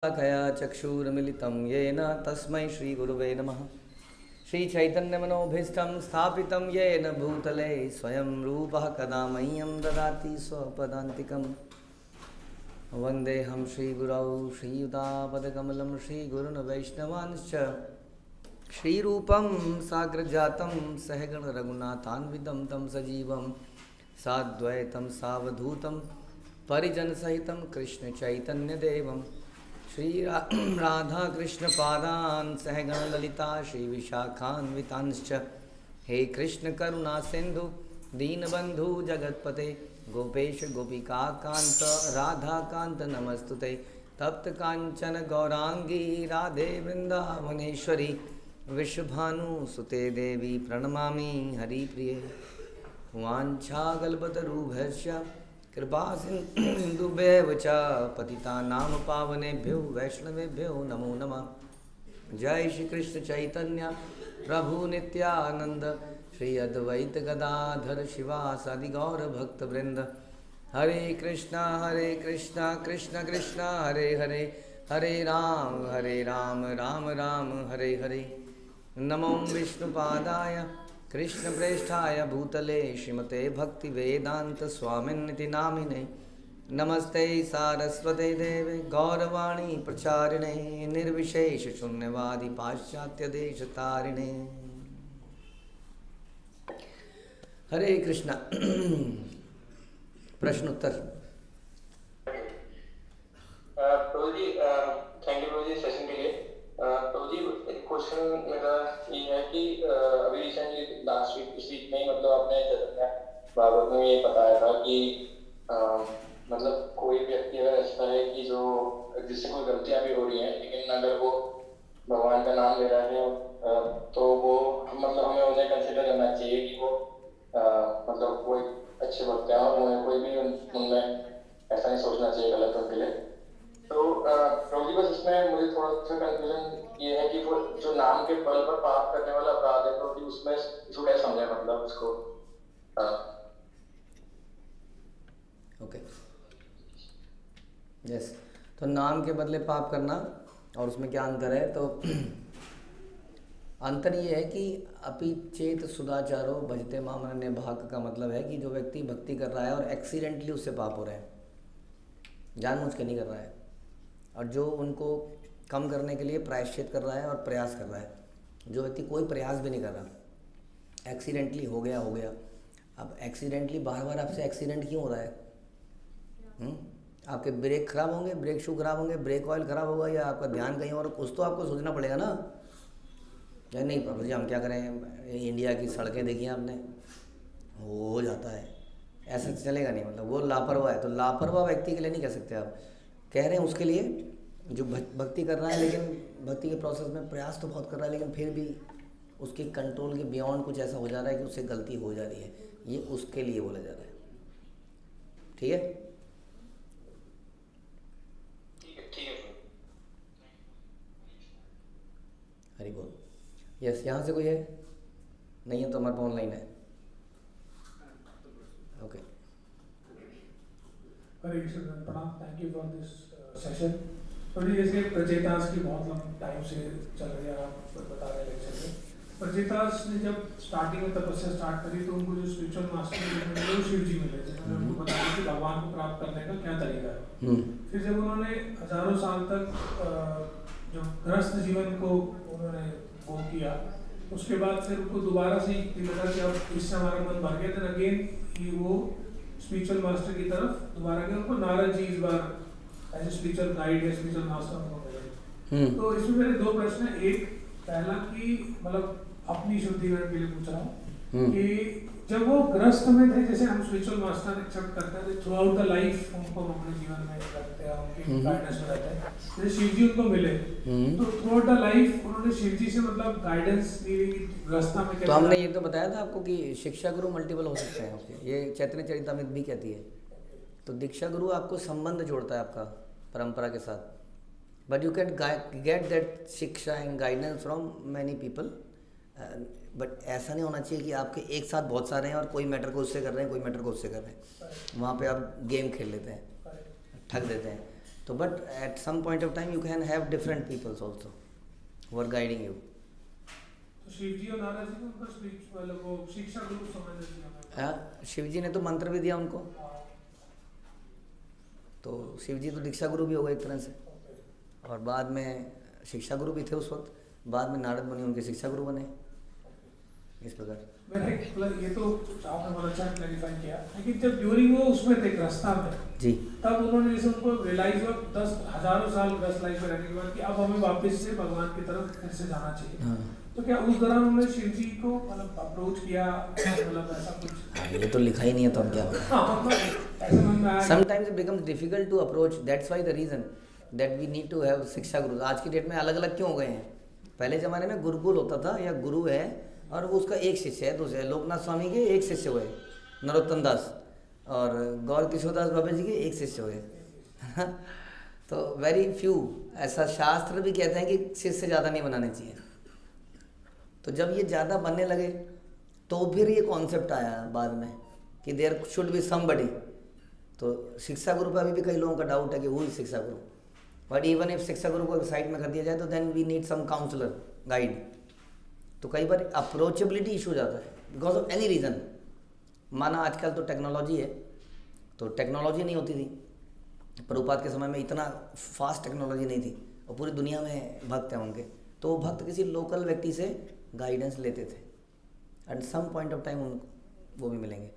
कया चक्षुरुन्मिलितं येन तस्मै श्रीगुरुवे नमः। श्रीचैतन्यमनोभीष्टं स्थापितं येन भूतले स्वयं रूपः कदा मह्यं ददाति स्वपदान्तिकं। वन्देऽहं श्रीगुरौ श्रीयुतापदकमलं श्रीगुरून् वैष्णवांश्च श्रीरूपं साग्रजातं सहगण रघुनाथान्वितं तं सजीवं साद्वैतं सावधूतं परिजनसहितं कृष्णचैतन्यदेवं श्री राधा कृष्ण पादान् सहगण ललिता श्री विशाखान्वितांश्च। हे कृष्ण करुणा सिंधु दीनबंधु जगतपते गोपेश गोपिका कांत राधा कांत नमस्तुते। तप्त कांचन गौरांगी राधे वृंदावनेश्वरी विश्वभानुसुते देवी प्रणमामि हरिप्रिये। वाञ्छाकल्पतरुभ्यश्च कृपा सिन्धुभ्येव च पतितानां पावनेभ्यो वैष्णवेभ्यो नमो नमः। जय श्री कृष्ण चैतन्य प्रभु नित्यानंद श्री अद्वैत गदाधर शिवासादि गौर भक्तवृंद। हरे कृष्णा कृष्ण कृष्णा हरे हरे हरे राम राम राम हरे हरे। नमो विष्णुपादाय कृष्णप्रेष्ठाय भूतले श्रीमते भक्तिवेदांत स्वामिन्निति नामिने। नमस्ते सारस्वते देवे गौरवाणी प्रचारिणे निर्विशेष शून्यवादी पाश्चात्य देश तारिणे। हरे कृष्णा। प्रश्न उत्तर। प्रभु जी थैंक यू प्रभु जी सेशन के लिए। प्रभु जी एक क्वेश्चन मेरा ये है कि अभी रिसेंटली लास्ट वीक इस वीक में मतलब आपने चैतन्य भागवत में ये बताया था कि मतलब कोई व्यक्ति अगर ऐसा है कि जो जिससे कोई गलतियां भी हो रही हैं लेकिन अगर वो भगवान का नाम ले रहा है तो वो मतलब हमें उन्हें कंसिडर करना चाहिए कि वो मतलब कोई अच्छे भक्त हैं और उन्हें कोई भी उनमें ऐसा नहीं सोचना चाहिए गलत के लिए। तो प्रभु जी बस इसमें मुझे थोड़ा सा कंफ्यूजन ये है कि वो जो नाम के बल पर पाप करने वाला अपराध है प्रभु जी उसमें इसको कैसे समझे मतलब उसको। Okay yes. तो नाम के बदले पाप करना और उसमें क्या अंतर है? तो अंतर ये है कि अपि चेत सुदाचारो भजते माम अनन्य भाग का मतलब है कि जो व्यक्ति भक्ति कर रहा है और एक्सीडेंटली उससे पाप हो रहे हैं, जानबूझ के नहीं कर रहा है, और जो उनको कम करने के लिए प्रायश्चित कर रहा है और प्रयास कर रहा है। जो व्यक्ति कोई प्रयास भी नहीं कर रहा, एक्सीडेंटली हो गया। अब एक्सीडेंटली बार बार आपसे एक्सीडेंट क्यों हो रहा है? आपके ब्रेक खराब होंगे, ब्रेक शू खराब होंगे, ब्रेक ऑयल खराब होगा, या आपका ध्यान कहीं और, कुछ तो आपको सोचना पड़ेगा ना। या नहीं प्रभु जी हम क्या करें, इंडिया की सड़कें देखी आपने, हो जाता है, ऐसा चलेगा नहीं। मतलब वो लापरवाह है। तो लापरवाह व्यक्ति के लिए नहीं कह सकते आप, कह रहे हैं उसके लिए जो भक्ति कर रहा है लेकिन भक्ति के प्रोसेस में प्रयास तो बहुत कर रहा है लेकिन फिर भी उसके कंट्रोल के बियॉन्ड कुछ ऐसा हो जा रहा है कि उससे गलती हो जा रही है, ये उसके लिए बोला जा रहा है। ठीक है हरि बोल। यस, यहाँ से कोई है? नहीं है तो हमारे ऑनलाइन है। ओके हरे कृष्ण प्रणाम, thank you for this session. तो जैसे प्रचेतास की बहुत लंबे टाइम से चल रही है, आप बता रहे लेक्चर में। प्रचेतास ने जब स्टार्टिंग में तपस्या स्टार्ट करी तो उनको जो स्पिरिचुअल मास्टर मिले वो शिव जी मिले, जिन्होंने उनको बताया कि भगवान को प्राप्त करने का क्या तरीका है। फिर जब उन्होंने हजारों साल तक जो गृहस्थ जीवन को उन्होंने वो किया, उसके बाद फिर उनको दोबारा से लगा कि अब इससे हमारा मन भर गया, देन अगेन कि वो स्पिरिचुअल मास्टर की तरफ दोबारा गए। उनको नारद जी इस बार एज ए स्पिरिचुअल गाइड या स्पिरिचुअल मास्टर उनको मिले। तो इसमें मेरे दो प्रश्न हैं। एक पहला कि मतलब अपनी शुद्धिकरण के लिए पूछ रहा हूँ कि जब वो गृहस्थ में थे, जैसे हम स्पिरिचुअल मास्टर एक्सेप्ट करते हैं तो थ्रू आउट द लाइफ उनको अपने जीवन में रखते हैं, उनके गाइडेंस में रहते हैं। जैसे शिव जी उनको मिले तो थ्रू आउट द लाइफ उन्होंने शिव जी से मतलब गाइडेंस ली गृहस्था में। तो हमने ये तो बताया था आपको कि शिक्षा गुरु मल्टीपल हो सकते हैं आपके, ये चैतन्य चरितामृत भी कहती है। तो दीक्षा गुरु आपको संबंध जोड़ता है आपका परंपरा के साथ, but you can get that शिक्षा and guidance from many people. But ऐसा नहीं होना चाहिए कि आपके एक साथ बहुत सारे हैं और कोई मैटर को उससे कर रहे हैं, कोई मैटर को उससे कर रहे हैं। वहाँ पे आप गेम खेल लेते हैं, ठग देते हैं। तो but at some point of time you can have different peoples also who are guiding you. तो शिव जी और नारद जी को उनका मतलब वो शिक्षा गुरु समझ लेते हैं। हाँ, शिव जी ने तो मंत्र भी दिया उनको, तो शिव जी तो दीक्षा गुरु भी हो गए एक तरह से, और बाद में शिक्षा गुरु भी थे उस वक्त, बाद में नारद मुनि उनके शिक्षा गुरु बने, इस प्रकार। ये तो आपने बहुत अच्छा क्लैरिफाई किया, लेकिन जब ड्यूरिंग वो उसमें थे रास्ता में जी, तब उन्होंने जैसे उनको रियलाइज हुआ 10 हजारों साल 10 लाइफ में रहने के बाद कि अब हमें वापस से भगवान की तरफ फिर से जाना चाहिए। हाँ, तो क्या उस दौरान उन्होंने शिव जी को मतलब अप्रोच किया, मतलब ऐसा कुछ? ये तो लिखा ही नहीं है तो अब क्या होगा। हाँ, मतलब ऐसा मन में आया sometimes it becomes difficult to approach, that's why the reason that we need to have shiksha guru. आज की डेट में अलग अलग क्यों हो गए हैं? पहले ज़माने में गुरुकुल होता था, या गुरु है और वो उसका एक शिष्य है, दूसरे लोकनाथ स्वामी के एक शिष्य हुए, नरोत्तम दास, और गौर किशोर दास बाबा जी के एक शिष्य हुए। तो वेरी फ्यू, ऐसा शास्त्र भी कहते हैं कि शिष्य ज़्यादा नहीं बनाने चाहिए। तो जब ये ज़्यादा बनने लगे तो फिर ये कॉन्सेप्ट आया बाद में कि देयर शुड बी समबडी। तो शिक्षा गुरु पर अभी भी कई लोगों का डाउट है कि वो ही शिक्षा गुरु, बट इवन इफ शिक्षा गुरु को साइड में कर दिया जाए तो then we need some counsellor guide. तो कई बार अप्रोचेबिलिटी इशू जाता है बिकॉज ऑफ एनी रीज़न। माना आजकल तो टेक्नोलॉजी है, तो टेक्नोलॉजी नहीं होती थी, प्रभुपाद के समय में इतना फास्ट टेक्नोलॉजी नहीं थी, और पूरी दुनिया में भक्त हैं उनके, तो वो भक्त किसी लोकल व्यक्ति से गाइडेंस लेते थे, at some point of time उनको वो भी मिलेंगे।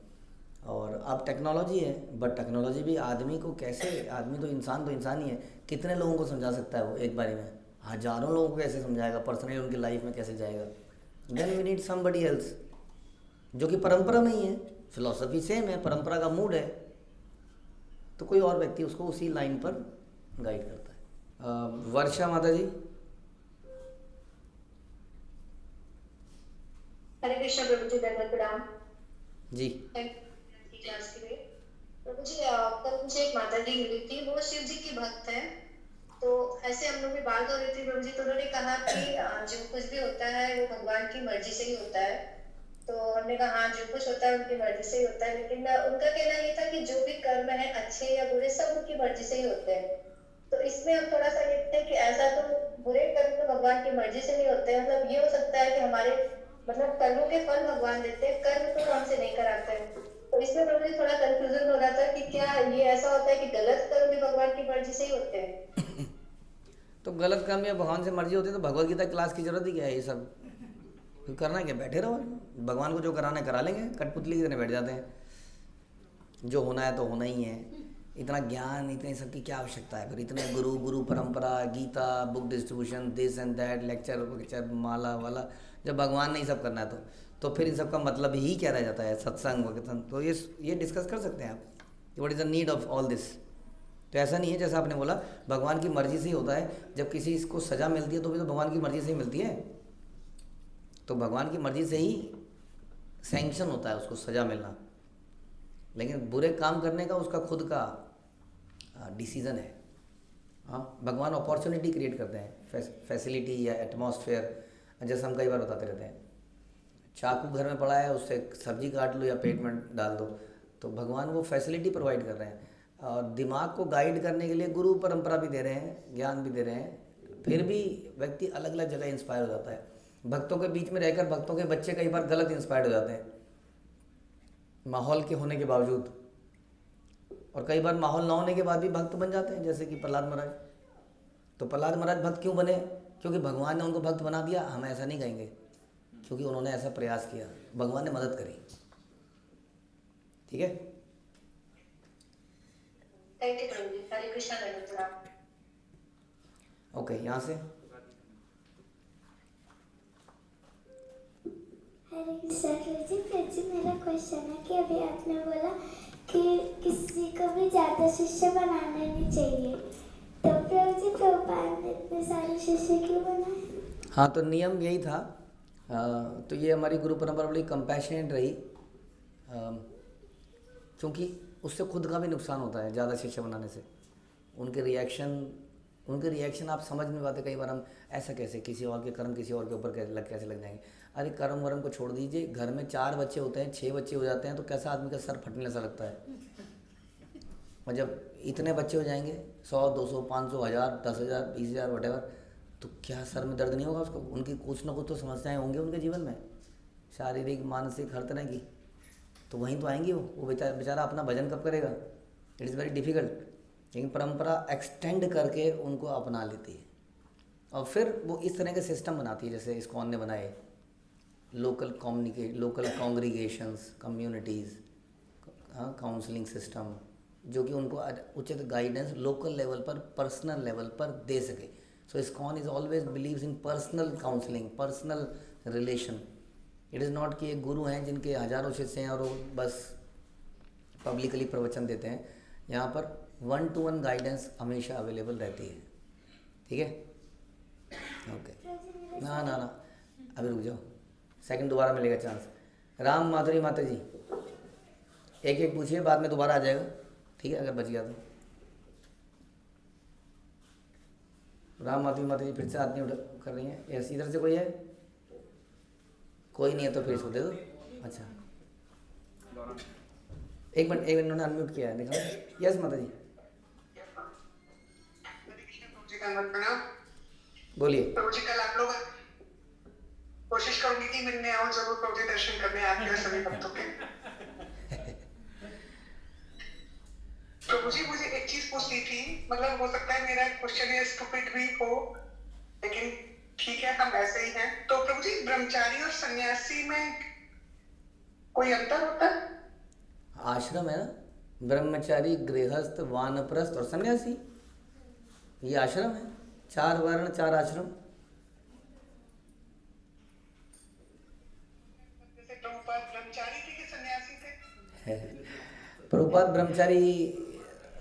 और अब टेक्नोलॉजी है, बट टेक्नोलॉजी भी आदमी को कैसे, आदमी तो इंसान ही है, कितने लोगों को समझा सकता है वो एक बारी में? हजारों लोगों को कैसे समझाएगा? पर्सनली उनकी लाइफ में कैसे जाएगा? Then we need somebody else, जो कि परंपरा में ही है, फिलॉसफी सेम है, परंपरा का मूड है, तो कोई और व्यक्ति उसको उसी लाइन पर गाइड करता है। वर्षा माता जी। हरे कृष्ण प्रभु जी, दंडवत प्रणाम जी। क्लास के लिए प्रभु जी, कल मुझे एक माता जी मिली थी, वो शिव जी की भक्त है। तो ऐसे हम लोग भी बात हो रही थी प्रभु जी, तो उन्होंने कहा कि जो कुछ भी होता है वो भगवान की मर्जी से ही होता है। तो हमने कहा हाँ, जो कुछ होता है उनकी मर्जी से ही होता है, लेकिन उनका कहना ये था कि जो भी कर्म है अच्छे या बुरे सब उनकी मर्जी से ही होते हैं। तो इसमें हम थोड़ा सा देखते हैं कि ऐसा तो बुरे कर्म तो भगवान की मर्जी से नहीं होते, मतलब ये हो सकता है कि हमारे मतलब कर्मों के फल भगवान देते हैं, कर्म तो हमसे नहीं कराते हैं। तो इसमें प्रभु जी थोड़ा कंफ्यूजन हो रहा था कि क्या ये ऐसा होता है कि गलत कर्म भी भगवान की मर्जी से ही होते हैं? तो गलत काम या भगवान से मर्जी होती है तो भगवत गीता क्लास की जरूरत ही क्या है? ये सब फिर करना क्या? बैठे रहो, भगवान को जो कराना है करा लेंगे, कठपुतली की तरह बैठ जाते हैं। जो होना है तो होना ही है, इतना ज्ञान, इतने सब की क्या आवश्यकता है? फिर इतने गुरु परंपरा, Gita, book distribution, this and that, lecture माला वाला, जब भगवान ने ही सब करना है तो फिर इन सब का मतलब ही क्या रह जाता है? सत्संग वगैरह। तो ये डिस्कस कर सकते हैं आप, what is the need of all this. तो ऐसा नहीं है जैसा आपने बोला भगवान की मर्जी से ही होता है, जब किसी को सज़ा मिलती है तो भी तो भगवान की मर्जी से ही मिलती है, तो भगवान की मर्जी से ही सैंक्शन होता है उसको सज़ा मिलना। लेकिन बुरे काम करने का उसका खुद का डिसीज़न है। हाँ, भगवान अपॉर्चुनिटी क्रिएट करते हैं, फैसिलिटी या एटमॉस्फेयर, जैसा हम कई बार बताते रहते हैं, चाकू घर में पड़ा है, उससे सब्जी काट लो या पेट में डाल दो, तो भगवान वो फैसिलिटी प्रोवाइड कर रहे हैं। और दिमाग को गाइड करने के लिए गुरु परंपरा भी दे रहे हैं, ज्ञान भी दे रहे हैं, फिर भी व्यक्ति अलग अलग जगह इंस्पायर हो जाता है। भक्तों के बीच में रहकर भक्तों के बच्चे कई बार गलत इंस्पायर्ड हो जाते हैं माहौल के होने के बावजूद, और कई बार माहौल ना होने के बाद भी भक्त बन जाते हैं, जैसे कि प्रहलाद महाराज। तो प्रहलाद महाराज भक्त क्यों बने? क्योंकि भगवान ने उनको भक्त बना दिया? हम ऐसा नहीं कहेंगे, क्योंकि उन्होंने ऐसा प्रयास किया, भगवान ने मदद करी। ठीक है, थैंक यू प्रभु जी, हरे कृष्णा दंडवत प्रणाम। ओके, यहाँ से हरे कृष्णा प्रभु जी, मेरा क्वेश्चन है कि अभी आपने बोला कि किसी को भी ज़्यादा शिष्य बनाना नहीं चाहिए, तो प्रभु जी प्रभुपाद ने इतने सारे शिष्य क्यों बनाए? हाँ, तो नियम यही था। तो ये हमारी गुरु परंपरा बड़ी कंपैशनेट रही, क्योंकि उससे खुद का भी नुकसान होता है ज़्यादा शिष्य बनाने से। उनके रिएक्शन आप समझ नहीं पाते। कई बार हम ऐसा कैसे, किसी और के कर्म किसी और के ऊपर कैसे लग जाएंगे? अरे कर्म वर्म को छोड़ दीजिए, घर में 4 बच्चे होते हैं, 6 बच्चे हो जाते हैं, तो कैसा आदमी का सर फटने सा लगता है। और जब इतने बच्चे हो जाएंगे 100 200 500 1000 10,000 20,000 वटेवर, तो क्या सर में दर्द नहीं होगा उसको? उनकी कुछ ना कुछ तो समस्याएं होंगी उनके जीवन में, शारीरिक मानसिक हर तरह की, तो वहीं तो आएंगी वो बेचारा अपना भजन कब करेगा? It is very difficult. लेकिन परंपरा एक्सटेंड करके उनको अपना लेती है और फिर वो इस तरह के सिस्टम बनाती है जैसे इस्कॉन ने बनाए, local congregations, communities, counselling system, जो कि उनको उचित गाइडेंस लोकल लेवल पर, पर्सनल लेवल पर दे सके। So ISKCON is always believes in personal counselling, personal relation. It is not कि एक गुरु हैं जिनके हज़ारों शिष्य हैं और वो बस पब्लिकली प्रवचन देते हैं। यहाँ पर 1-to-1 गाइडेंस हमेशा अवेलेबल रहती है। ठीक है, ओके। ना अभी रुक जाओ, सेकंड दोबारा मिलेगा चांस। राम माधुरी माता जी एक एक पूछिए, बाद में दोबारा आ जाएगा, ठीक है, अगर बच गया तो। राम माधुरी माता जी फिर से आदमी उठा कर रही हैं। यस, इधर से कोई है? कोई नहीं है तो फिर इसको दे दो। अच्छा, एक मिनट इन्होंने अनम्यूट किया है, दिखाओ। यस माता जी बोलिए। प्रभु जी कल आप लोग कोशिश करूंगी कि मिलने आओ जरूर प्रभु जी, दर्शन करने आपके सभी भक्तों के। प्रभु जी मुझे एक चीज पूछनी थी, मतलब हो सकता है मेरा क्वेश्चन ये स्टूपिड भी हो, लेकिन ठीक है हम ऐसे ही हैं। तो प्रभु जी ब्रह्मचारी और सन्यासी में कोई अंतर होता है? आश्रम है ना, ब्रह्मचारी, गृहस्थ, वानप्रस्थ और सन्यासी, ये आश्रम है। 4 वर्ण 4 आश्रम। जैसे प्रभुपाद ब्रह्मचारी थे कि सन्यासी थे? प्रभुपाद ब्रह्मचारी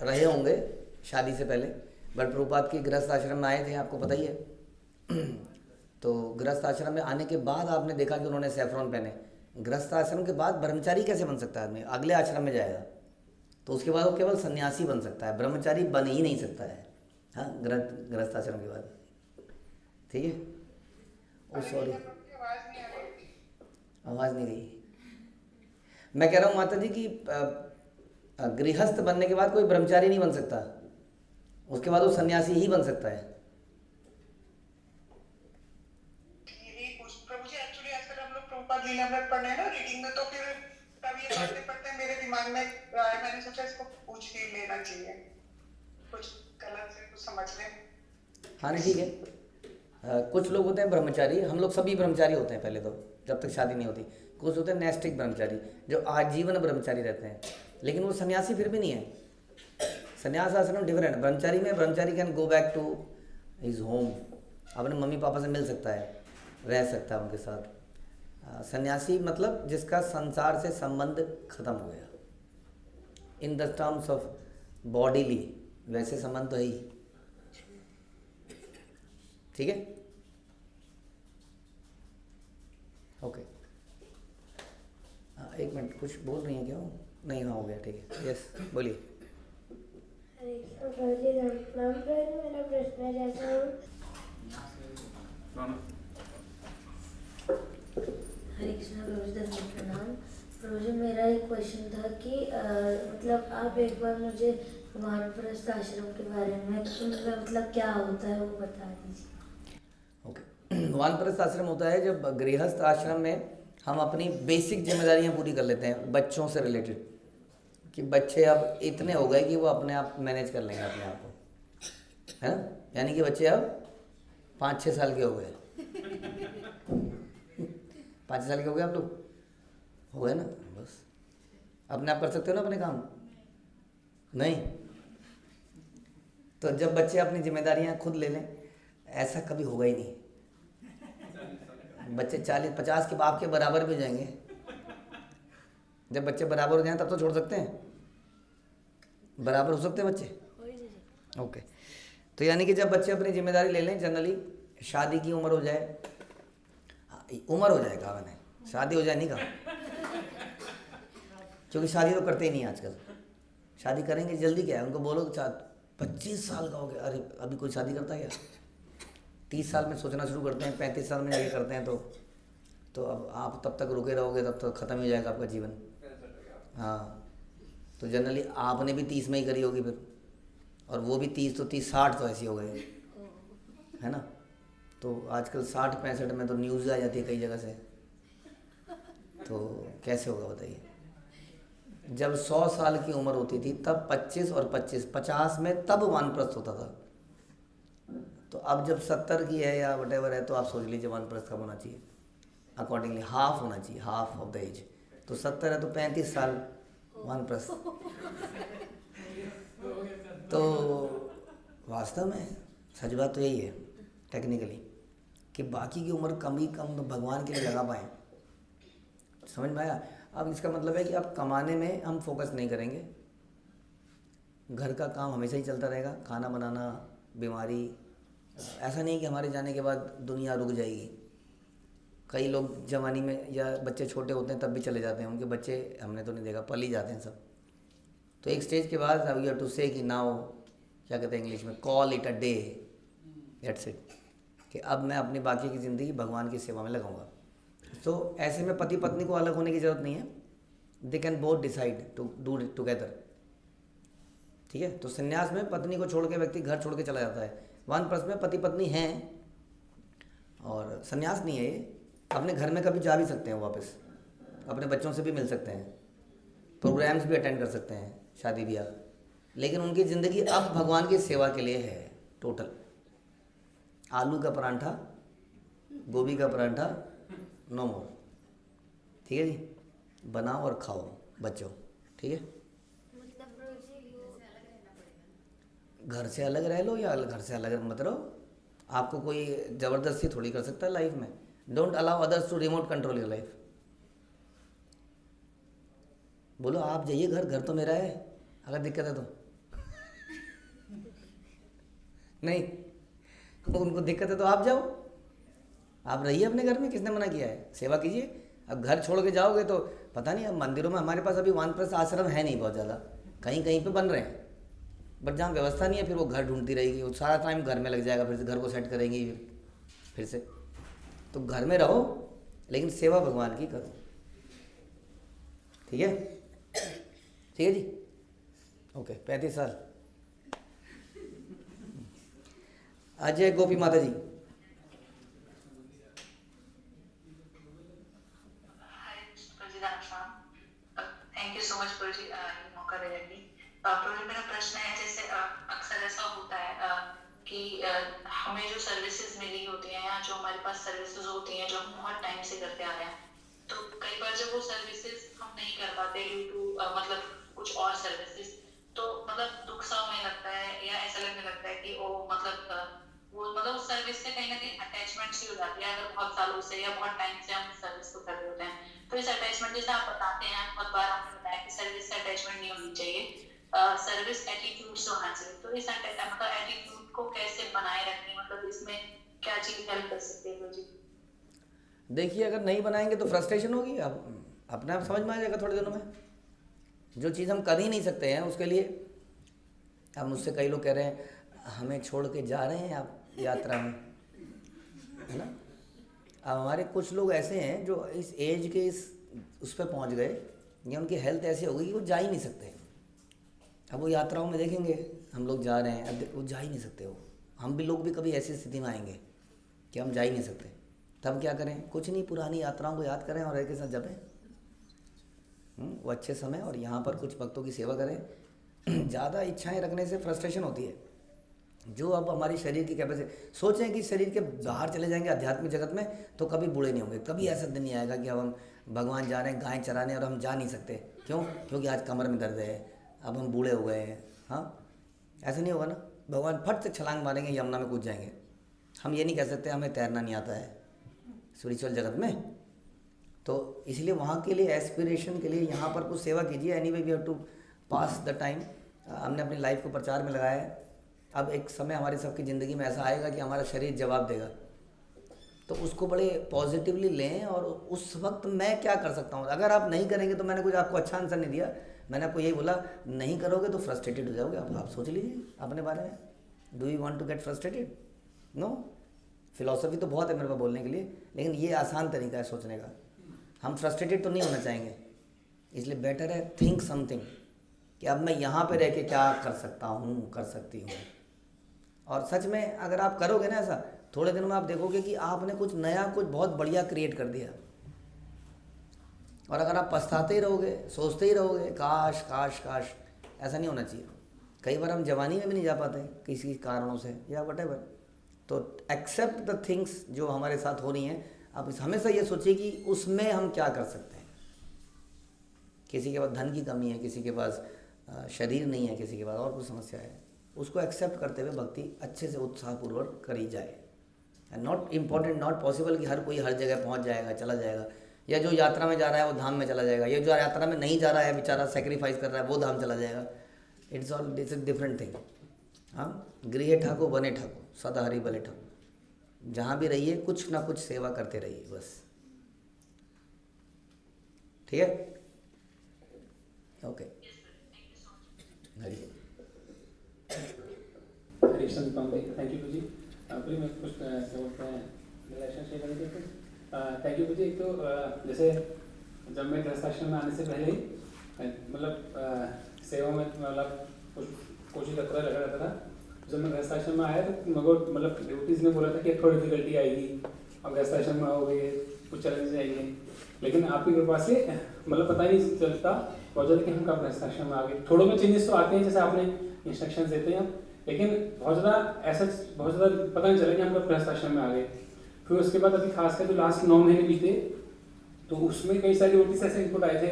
रहे होंगे शादी से पहले, बट प्रभुपाद की गृहस्थ आश्रम में आए थे, आपको पता ही है। तो गृहस्थ आश्रम में आने के बाद आपने देखा कि उन्होंने सैफरॉन पहने। गृहस्थ आश्रम के बाद ब्रह्मचारी कैसे बन सकता है आदमी? अगले आश्रम में जाएगा तो उसके बाद वो केवल सन्यासी बन सकता है, ब्रह्मचारी बन ही नहीं सकता है। हाँ, गृहस्थ आश्रम के बाद, ठीक है। ओ सॉरी, आवाज़ नहीं गई। मैं कह रहा हूँ माता जी कि गृहस्थ बनने के बाद कोई ब्रह्मचारी नहीं बन सकता, उसके बाद वो सन्यासी ही बन सकता है। प्रभु जी एक्चुअली आजकल हम लोग प्रभुपाद लीलामृत पढ़ रहे हैं ना रीडिंग में, तो फिर तब ये बातें पढ़ते मेरे दिमाग में आया, मैंने सोचा इसको पूछ ही लेना चाहिए, कुछ गलत से कुछ समझ लें। हाँ नहीं ठीक है। कुछ लोग होते हैं ब्रह्मचारी, हम लोग सभी ब्रह्मचारी होते हैं पहले तो, जब तक शादी नहीं होती। कुछ होते हैं नैष्टिक ब्रह्मचारी जो आजीवन ब्रह्मचारी रहते हैं, लेकिन वो सन्यासी फिर भी नहीं है। सन्यास आश्रम डिफरेंट। ब्रह्मचारी में brahmachari can go back to his home, अपने मम्मी पापा से मिल सकता है, रह सकता है उनके साथ। सन्यासी मतलब जिसका संसार से संबंध खत्म हो गया, in the terms of bodily, वैसे संबंध तो है ही, ठीक है, ओके। एक मिनट, कुछ बोल रही हैं क्या? नहीं, हाँ हो गया, ठीक है। यस बोलिए। मेरा प्रश्न है, जैसे हरे कृष्णा प्रभु जी, प्रणाम प्रभु जी। मेरा एक क्वेश्चन था कि मतलब आप एक बार मुझे वानप्रस्थ आश्रम के बारे में मतलब क्या होता है वो बता दीजिए। ओके, वानप्रस्थ आश्रम होता है जब गृहस्थ आश्रम में हम अपनी बेसिक जिम्मेदारियां पूरी कर लेते हैं बच्चों से रिलेटेड, कि बच्चे अब इतने हो गए कि वो अपने आप मैनेज कर लेंगे अपने आप को, है ना। यानी कि बच्चे अब 5-6 साल के हो गए। 5 साल के हो गए आप लोग, हो गए ना, बस अपने आप कर सकते हो ना अपने काम, नहीं तो जब बच्चे अपनी जिम्मेदारियां खुद ले लें, ऐसा कभी होगा ही नहीं। बच्चे 40-50 के बाप के बराबर भी जाएंगे। जब बच्चे बराबर हो जाएं तब तो छोड़ सकते हैं, बराबर हो सकते हैं बच्चे, ओके। तो यानी कि जब बच्चे अपनी जिम्मेदारी ले लें, जनरली शादी की उम्र हो जाए, उम्र हो जाए, कहा मैंने, शादी हो जाए नहीं कहा, क्योंकि शादी तो करते ही नहीं आजकल। शादी करेंगे जल्दी क्या है, उनको बोलो 25 साल का हो गया, अरे अभी कोई शादी करता है क्या? 30 साल में सोचना शुरू करते हैं, 35 साल में जाके करते हैं, तो अब आप तब तक रुके रहोगे तब तक ख़त्म ही हो जाएगा आपका जीवन। हाँ, तो जनरली आपने भी 30 में ही करी होगी फिर, और वो भी 30 तो 30 60 तो ऐसे हो गए, है ना। तो आजकल 60-65 में तो न्यूज़ आ जाती है कई जगह से, तो कैसे होगा बताइए। जब 100 साल की उम्र होती थी तब 25 और 25 50 में तब वानप्रस्थ होता था। तो अब जब 70 की है या वटेवर है तो आप सोच लीजिए वानप्रस्थ कब होना चाहिए, अकॉर्डिंगली हाफ होना चाहिए, हाफ ऑफ द एज। तो 70 है तो 35 साल वानप्रस्थ। तो वास्तव में सच बात तो यही है टेक्निकली, कि बाकी की उम्र कम ही कम तो भगवान के लिए लगा पाएँ। समझ में आया। अब इसका मतलब है कि आप कमाने में हम फोकस नहीं करेंगे, घर का काम हमेशा ही चलता रहेगा, खाना बनाना, बीमारी। ऐसा नहीं कि हमारे जाने के बाद दुनिया रुक जाएगी। कई लोग जवानी में या बच्चे छोटे होते हैं तब भी चले जाते हैं, उनके बच्चे हमने तो नहीं देखा, पल ही जाते हैं सब। तो एक स्टेज के बाद अब यू हैव टू से कि नाउ, क्या कहते हैं इंग्लिश में, call it a day, that's it, कि अब मैं अपनी बाकी की ज़िंदगी भगवान की सेवा में लगाऊंगा। तो ऐसे में पति पत्नी को अलग होने की ज़रूरत नहीं है, they can both decide to do it together, ठीक है। तो संन्यास में पत्नी को छोड़ के व्यक्ति घर छोड़ के चला जाता है, वानप्रस्थ में पति पत्नी हैं और संन्यास नहीं है ये, अपने घर में कभी जा भी सकते हैं वापस, अपने बच्चों से भी मिल सकते हैं, प्रोग्राम्स भी अटेंड कर सकते हैं, शादी ब्याह, लेकिन उनकी ज़िंदगी अब भगवान की सेवा के लिए है टोटल। आलू का परांठा, गोभी का परांठा, नो मोर, ठीक है जी। बनाओ और खाओ बच्चों, ठीक है। घर से अलग रह लो या घर से अलग मत रहो, आपको कोई ज़बरदस्ती थोड़ी कर सकता है लाइफ में। Don't allow others to remote control your life. बोलो आप जाइए घर, घर तो मेरा है, अगर दिक्कत है तो। नहीं, उनको दिक्कत है तो आप जाओ, आप रहिए अपने घर में, किसने मना किया है, सेवा कीजिए। अब घर छोड़ के जाओगे तो पता नहीं, अब मंदिरों में हमारे पास अभी वानप्रस्थ आश्रम है नहीं बहुत ज़्यादा, कहीं कहीं पे बन रहे हैं, बट जहाँ व्यवस्था नहीं है फिर वो घर ढूंढती रहेगी, वो सारा टाइम घर में लग जाएगा, फिर से घर को सेट करेंगी फिर से। तो घर में रहो लेकिन सेवा भगवान की करो, ठीक है, ठीक है जी, ओके। 35 साल। अजय गोपी माता जी। थैंक यू सो मच प्रभु जी, मौका देने के लिए। प्रभु जी, मेरा प्रश्न है, जैसे अक्सर ऐसा होता है कि हमें जो सर्विसेज मिली होती हैं या जो हमारे पास सर्विसेज होती हैं जो हम बहुत टाइम से करते आ रहे हैं, तो कई बार जब वो सर्विसेज हम नहीं कर पाते ड्यू टू मतलब कुछ और सर्विसेज, तो मतलब दुख सा हमें लगता है या ऐसा लगने लगता है कि वो मतलब उस सर्विस से कहीं ना कहीं अटैचमेंट सी हो जाती है, अगर बहुत सालों से या बहुत टाइम से हम सर्विस को कर रहे होते हैं। तो इस अटैचमेंट, जैसे आप बताते हैं, बहुत बार आपने बताया कि सर्विस से अटैचमेंट नहीं होनी चाहिए, सर्विस एटीट्यूड से होना चाहिए। तो इस मतलब एटीट्यूड को कैसे बनाए रखें, मतलब इसमें क्या चीज़ हेल्प कर सकती है जी? देखिए, अगर नहीं बनाएंगे तो फ्रस्ट्रेशन होगी, अब अपने आप समझ में आ जाएगा थोड़े दिनों में। जो चीज़ हम कर ही नहीं सकते हैं उसके लिए, अब मुझसे कई लोग कह रहे हैं हमें छोड़ के जा रहे हैं आप यात्रा में, है ना। अब हमारे कुछ लोग ऐसे हैं जो इस एज के उस पर पहुँच गए या उनकी हेल्थ ऐसी हो गई कि वो जा ही नहीं सकते। अब वो यात्राओं में देखेंगे हम लोग जा रहे हैं, अब वो जा ही नहीं सकते। वो हम भी लोग भी कभी ऐसी स्थिति में आएंगे कि हम जा ही नहीं सकते, तब क्या करें? कुछ नहीं, पुरानी यात्राओं को याद करें और एक के साथ जपें वो अच्छे समय, और यहाँ पर कुछ भक्तों की सेवा करें। ज़्यादा इच्छाएं रखने से फ्रस्ट्रेशन होती है। जो अब हमारी शरीर की कैपेसिटी, सोचें कि शरीर के बाहर चले जाएंगे आध्यात्मिक जगत में तो कभी बूढ़े नहीं होंगे। कभी ऐसा दिन नहीं आएगा कि अब हम भगवान जा रहे हैं गाय चराने और हम जा नहीं सकते। क्यों? क्योंकि आज कमर में दर्द है, अब हम बूढ़े हो गए हैं। हाँ, ऐसा नहीं होगा ना। भगवान फट से छलांग मारेंगे, यमुना में कूद जाएंगे। हम ये नहीं कह सकते हमें तैरना नहीं आता है स्पिरिचुअल जगत में। तो इसलिए वहाँ के लिए, एस्पिरेशन के लिए यहाँ पर कुछ सेवा कीजिए। Anyway we have to pass the time. हमने अपनी लाइफ को प्रचार में लगाया है। अब एक समय हमारी सबकी ज़िंदगी में ऐसा आएगा कि हमारा शरीर जवाब देगा, तो उसको बड़े पॉजिटिवली लें। और उस वक्त मैं क्या कर सकता हूँ? अगर आप नहीं करेंगे तो, मैंने कुछ आपको अच्छा आंसर नहीं दिया, मैंने आपको यही बोला, नहीं करोगे तो फ्रस्ट्रेटेड हो जाओगे। आप सोच लीजिए अपने बारे में। Do you want to get frustrated? No. Philosophy तो बहुत है मेरे पास बोलने के लिए, लेकिन ये आसान तरीका है सोचने का। हम फ्रस्ट्रेटेड तो नहीं होना चाहेंगे, इसलिए बेटर है थिंक समथिंग कि अब मैं यहाँ पे रह के क्या कर सकता हूँ, कर सकती हूँ। और सच में अगर आप करोगे ना ऐसा, थोड़े दिन में आप देखोगे कि आपने कुछ नया, कुछ बहुत बढ़िया क्रिएट कर दिया। और अगर आप पछताते ही रहोगे, सोचते ही रहोगे काश काश काश, ऐसा नहीं होना चाहिए। कई बार हम जवानी में भी नहीं जा पाते किसी कारणों से या वटेवर। तो एक्सेप्ट द थिंग्स जो हमारे साथ हो रही हैं। आप हमेशा ये सोचिए कि उसमें हम क्या कर सकते हैं। किसी के पास धन की कमी है, किसी के पास शरीर नहीं है, किसी के पास और कुछ समस्या है, उसको एक्सेप्ट करते हुए भक्ति अच्छे से उत्साहपूर्वक करी जाए। नॉट इम्पॉर्टेंट, नॉट पॉसिबल कि हर कोई हर जगह पहुंच जाएगा, चला जाएगा, या जो यात्रा में जा रहा है वो धाम में चला जाएगा, या जो यात्रा में नहीं जा रहा है बेचारा सेक्रीफाइस कर रहा है वो धाम चला जाएगा। It's all it's different thing. हाँ, गृह ठाकुर बने ठाकुर, सदा हरि भले ठाकुर। जहाँ भी रहिए कुछ ना कुछ सेवा करते रहिए बस। ठीक है, okay. Hari Harishan Pandey, thank you ji. Please मैं कुछ क्या बोलते हैं रिलेशन शेयर करने के लिए थैंक यू जी। एक तो जैसे जब मैं गृहस्थ आश्रम में आने से पहले ही मतलब सेवा में मतलब कोशिश करता लगा रहता था। जब मैं गृहस्थ आश्रम में आया तो मेरे को मतलब ड्यूटीज़ ने बोला था कि थोड़ी डिफिकल्टी आएगी और गृहस्थ आश्रम में आओगे, कुछ चैलेंजेस आएंगे, लेकिन आपकी कृपा से मतलब पता ही नहीं चलता बहुत ज़्यादा कि हम कब गृहस्थ आश्रम में आ गए। थोड़े बहुत चेंजेस तो आते हैं जैसे आपने इंस्ट्रक्शन देते हैं, लेकिन बहुत ज़्यादा ऐसा बहुत ज़्यादा पता नहीं चला कि हम कब गृहस्थ आश्रम में आ गए। फिर उसके बाद अभी खासकर जो लास्ट 9 महीने बीते तो उसमें कई सारी ड्यूटीज ऐसे इनपुट आए थे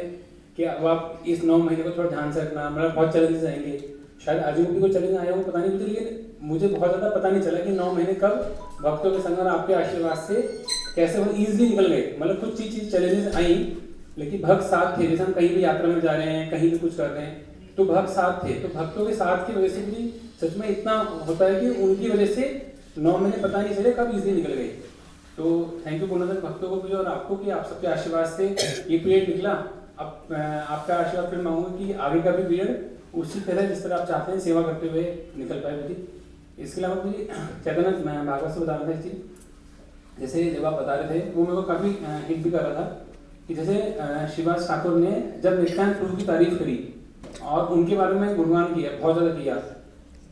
कि अब आप इस 9 महीने को थोड़ा ध्यान से रखना, मतलब बहुत चैलेंजेस आएंगे। शायद आजीवन को चैलेंज आया हो पता नहीं, लेकिन मुझे बहुत ज़्यादा पता नहीं चला कि 9 महीने कब भक्तों के संग और आपके आशीर्वाद से कैसे वो ईजिली निकल गए। मतलब कुछ चीज़ चैलेंजेस आई लेकिन भक्त साथ थे। जैसे हम कहीं भी यात्रा में जा रहे हैं, कहीं भी कुछ कर रहे हैं तो भक्त साथ थे। तो भक्तों के साथ की वजह से भी सच में इतना होता है कि उनकी वजह से 9 महीने पता नहीं चले कब ईजिली निकल गए। तो थैंक यू बोलना था भक्तों को भी और आपको कि आप सबके आशीर्वाद से ये पीरियड निकला। अब आपका आशीर्वाद फिर मांगूंगा कि आगे का भी पीरियड उसी तरह जिस तरह आप चाहते हैं सेवा करते हुए निकल पाए मुझे। इसके अलावा मुझे चैतन्य भागवत से बता रहा था इस चीज़, जैसे जब आप बता रहे थे वो मेरे को काफ़ी हिट भी कर रहा था कि जैसे शिवास ठाकुर ने जब नित्यानंद प्रभु की तारीफ करी और उनके बारे में गुणगान किया, बहुत ज़्यादा किया,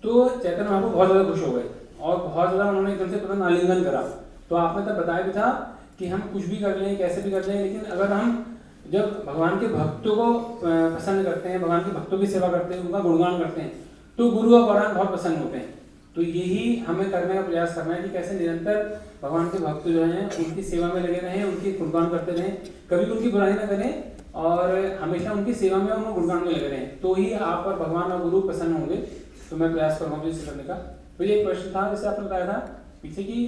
तो चैतन्य महाप्रभु बहुत ज़्यादा खुश हो गए और बहुत ज़्यादा उन्होंने एकदम से तुरंत आलिंगन करा। तो आपने तब बताया भी था कि हम कुछ भी कर लें, कैसे भी कर लें, लेकिन अगर हम जब भगवान के भक्तों को पसंद करते हैं, भगवान के भक्तों की सेवा करते हैं, उनका गुणगान करते हैं, तो गुरु और भगवान बहुत पसंद होते हैं। तो यही हमें करने का प्रयास करना है कि कैसे निरंतर भगवान के भक्त जो हैं उनकी सेवा में लगे रहें, उनकी गुणगान करते रहें, कभी उनकी बुराई ना करें और हमेशा उनकी सेवा में और गुणगान में लगे रहें, तो ही आप और भगवान और गुरु प्रसन्न होंगे। तो मैं प्रयास करूँगा इसे करने का। तो ये एक प्रश्न था जैसे आपने बताया था पीछे की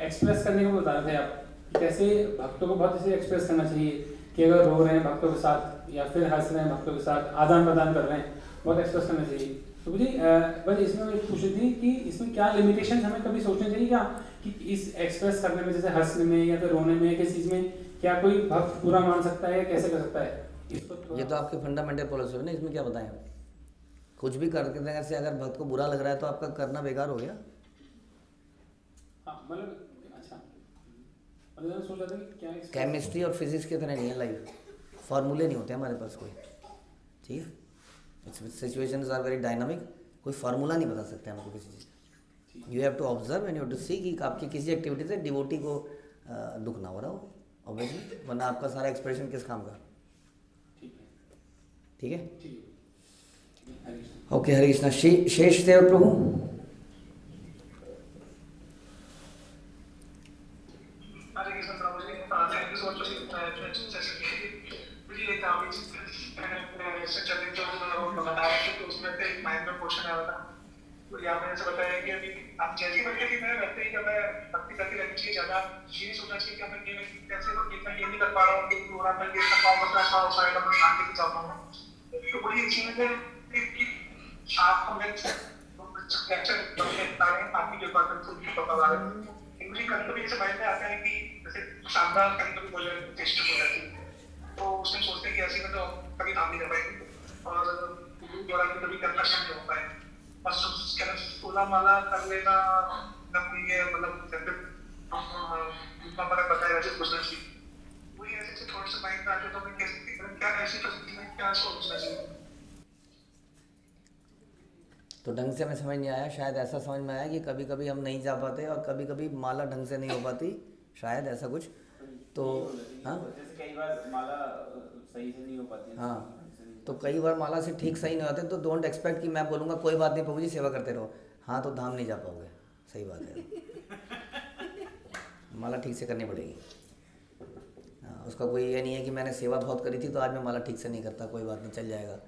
एक्सप्रेस करने को बता रहे थे आप कि कैसे भक्तों को बहुत ऐसे एक्सप्रेस करना चाहिए कि अगर रो रहे हैं भक्तों के साथ या फिर हंस रहे हैं भक्तों के साथ, आदान प्रदान कर रहे हैं, बहुत एक्सप्रेस करना चाहिए। तो मुझे बस इसमें मैं पूछ रही थी कि इसमें क्या लिमिटेशन हमें कभी सोचना चाहिए क्या कि इस एक्सप्रेस करने में जैसे हंसने में या फिर रोने में किस चीज़ में क्या कोई भक्त पूरा मान सकता है या कैसे कर सकता है? ये तो आपके फंडामेंटल पॉलिसी है ना, इसमें क्या बताएं? कुछ भी करने से अगर भक्त को बुरा लग रहा है तो आपका करना बेकार हो गया। हाँ, मतलब अच्छा, मतलब सोच रहा था कि क्या केमिस्ट्री और फिजिक्स की तरह नहीं है लाइफ, फॉर्मूले नहीं होते हमारे पास कोई। ठीक है, सिचुएशंस आर वेरी डायनामिक, कोई फार्मूला नहीं बता सकते हमको किसी चीज़। You have to observe and you have to see कि आपकी किसी एक्टिविटी से डिवोटी को दुख ना हो रहा हो ऑब्वियसली, वरना आपका सारा एक्सप्रेशन किस काम का। ठीक है, ओके। हरे कृष्णा। शेष सेवक प्रभु। हरे कृष्ण प्रभु जी, थैंक यू सो मच मुझे एक काफी चैलेंज जो बताया कि उसमें से एक माइंड में क्वेश्चन आया था। तो यहाँ मैंने ऐसे बताया कि अभी आप जैसे बोलते कि मैं वैसे ही मैं भक्ति करके रहनी चाहिए, ज़्यादा ये नहीं सोचना चाहिए कि मैं ये कैसे इतना ये नहीं कर पा रहा हूँ कि पूरा मैं ये कर पाऊँ, मतलब ऐसा हो पाएगा, मैं ध्यान देके चाहता हूँ। तो बड़ी अच्छी चीज़ है कि आप हमें लेक्चर बता रहे हैं, आपकी जो बात है पता लगा रहे हैं। मुझे कभी कभी ऐसे माइंड में आता है कि जैसे शानदार कभी कभी बोले टेस्ट हो जाती है, तो उसमें सोचते हैं कि ऐसे में तो कभी काम नहीं कर पाएंगे और द्वारा कभी कंस्ट्रक्शन नहीं हो पाए। और सोलह माला कर लेना ये मतलब हमारा बताया वैसे सोचना चाहिए, वही ऐसे थोड़ा सा माइंड में आते तो मैं कैसे क्या ऐसी परिस्थिति में क्या सोचना चाहिए। ढंग से हमें समझ नहीं आया, शायद ऐसा समझ में आया कि कभी कभी हम नहीं जा पाते और कभी कभी माला ढंग से नहीं हो पाती, शायद ऐसा कुछ। तो हाँ जैसे कई बार माला सही से नहीं हो पाती है। हाँ, तो कई बार माला से ठीक सही नहीं होते, तो डोंट एक्सपेक्ट कि मैं बोलूँगा कोई बात नहीं प्रभु जी सेवा करते रहो, हाँ तो धाम नहीं जा पाओगे। सही बात है, माला ठीक से करनी पड़ेगी। हाँ, उसका कोई ये नहीं है कि मैंने सेवा बहुत करी थी तो आज मैं माला ठीक से नहीं करता, कोई बात नहीं चल जाएगा।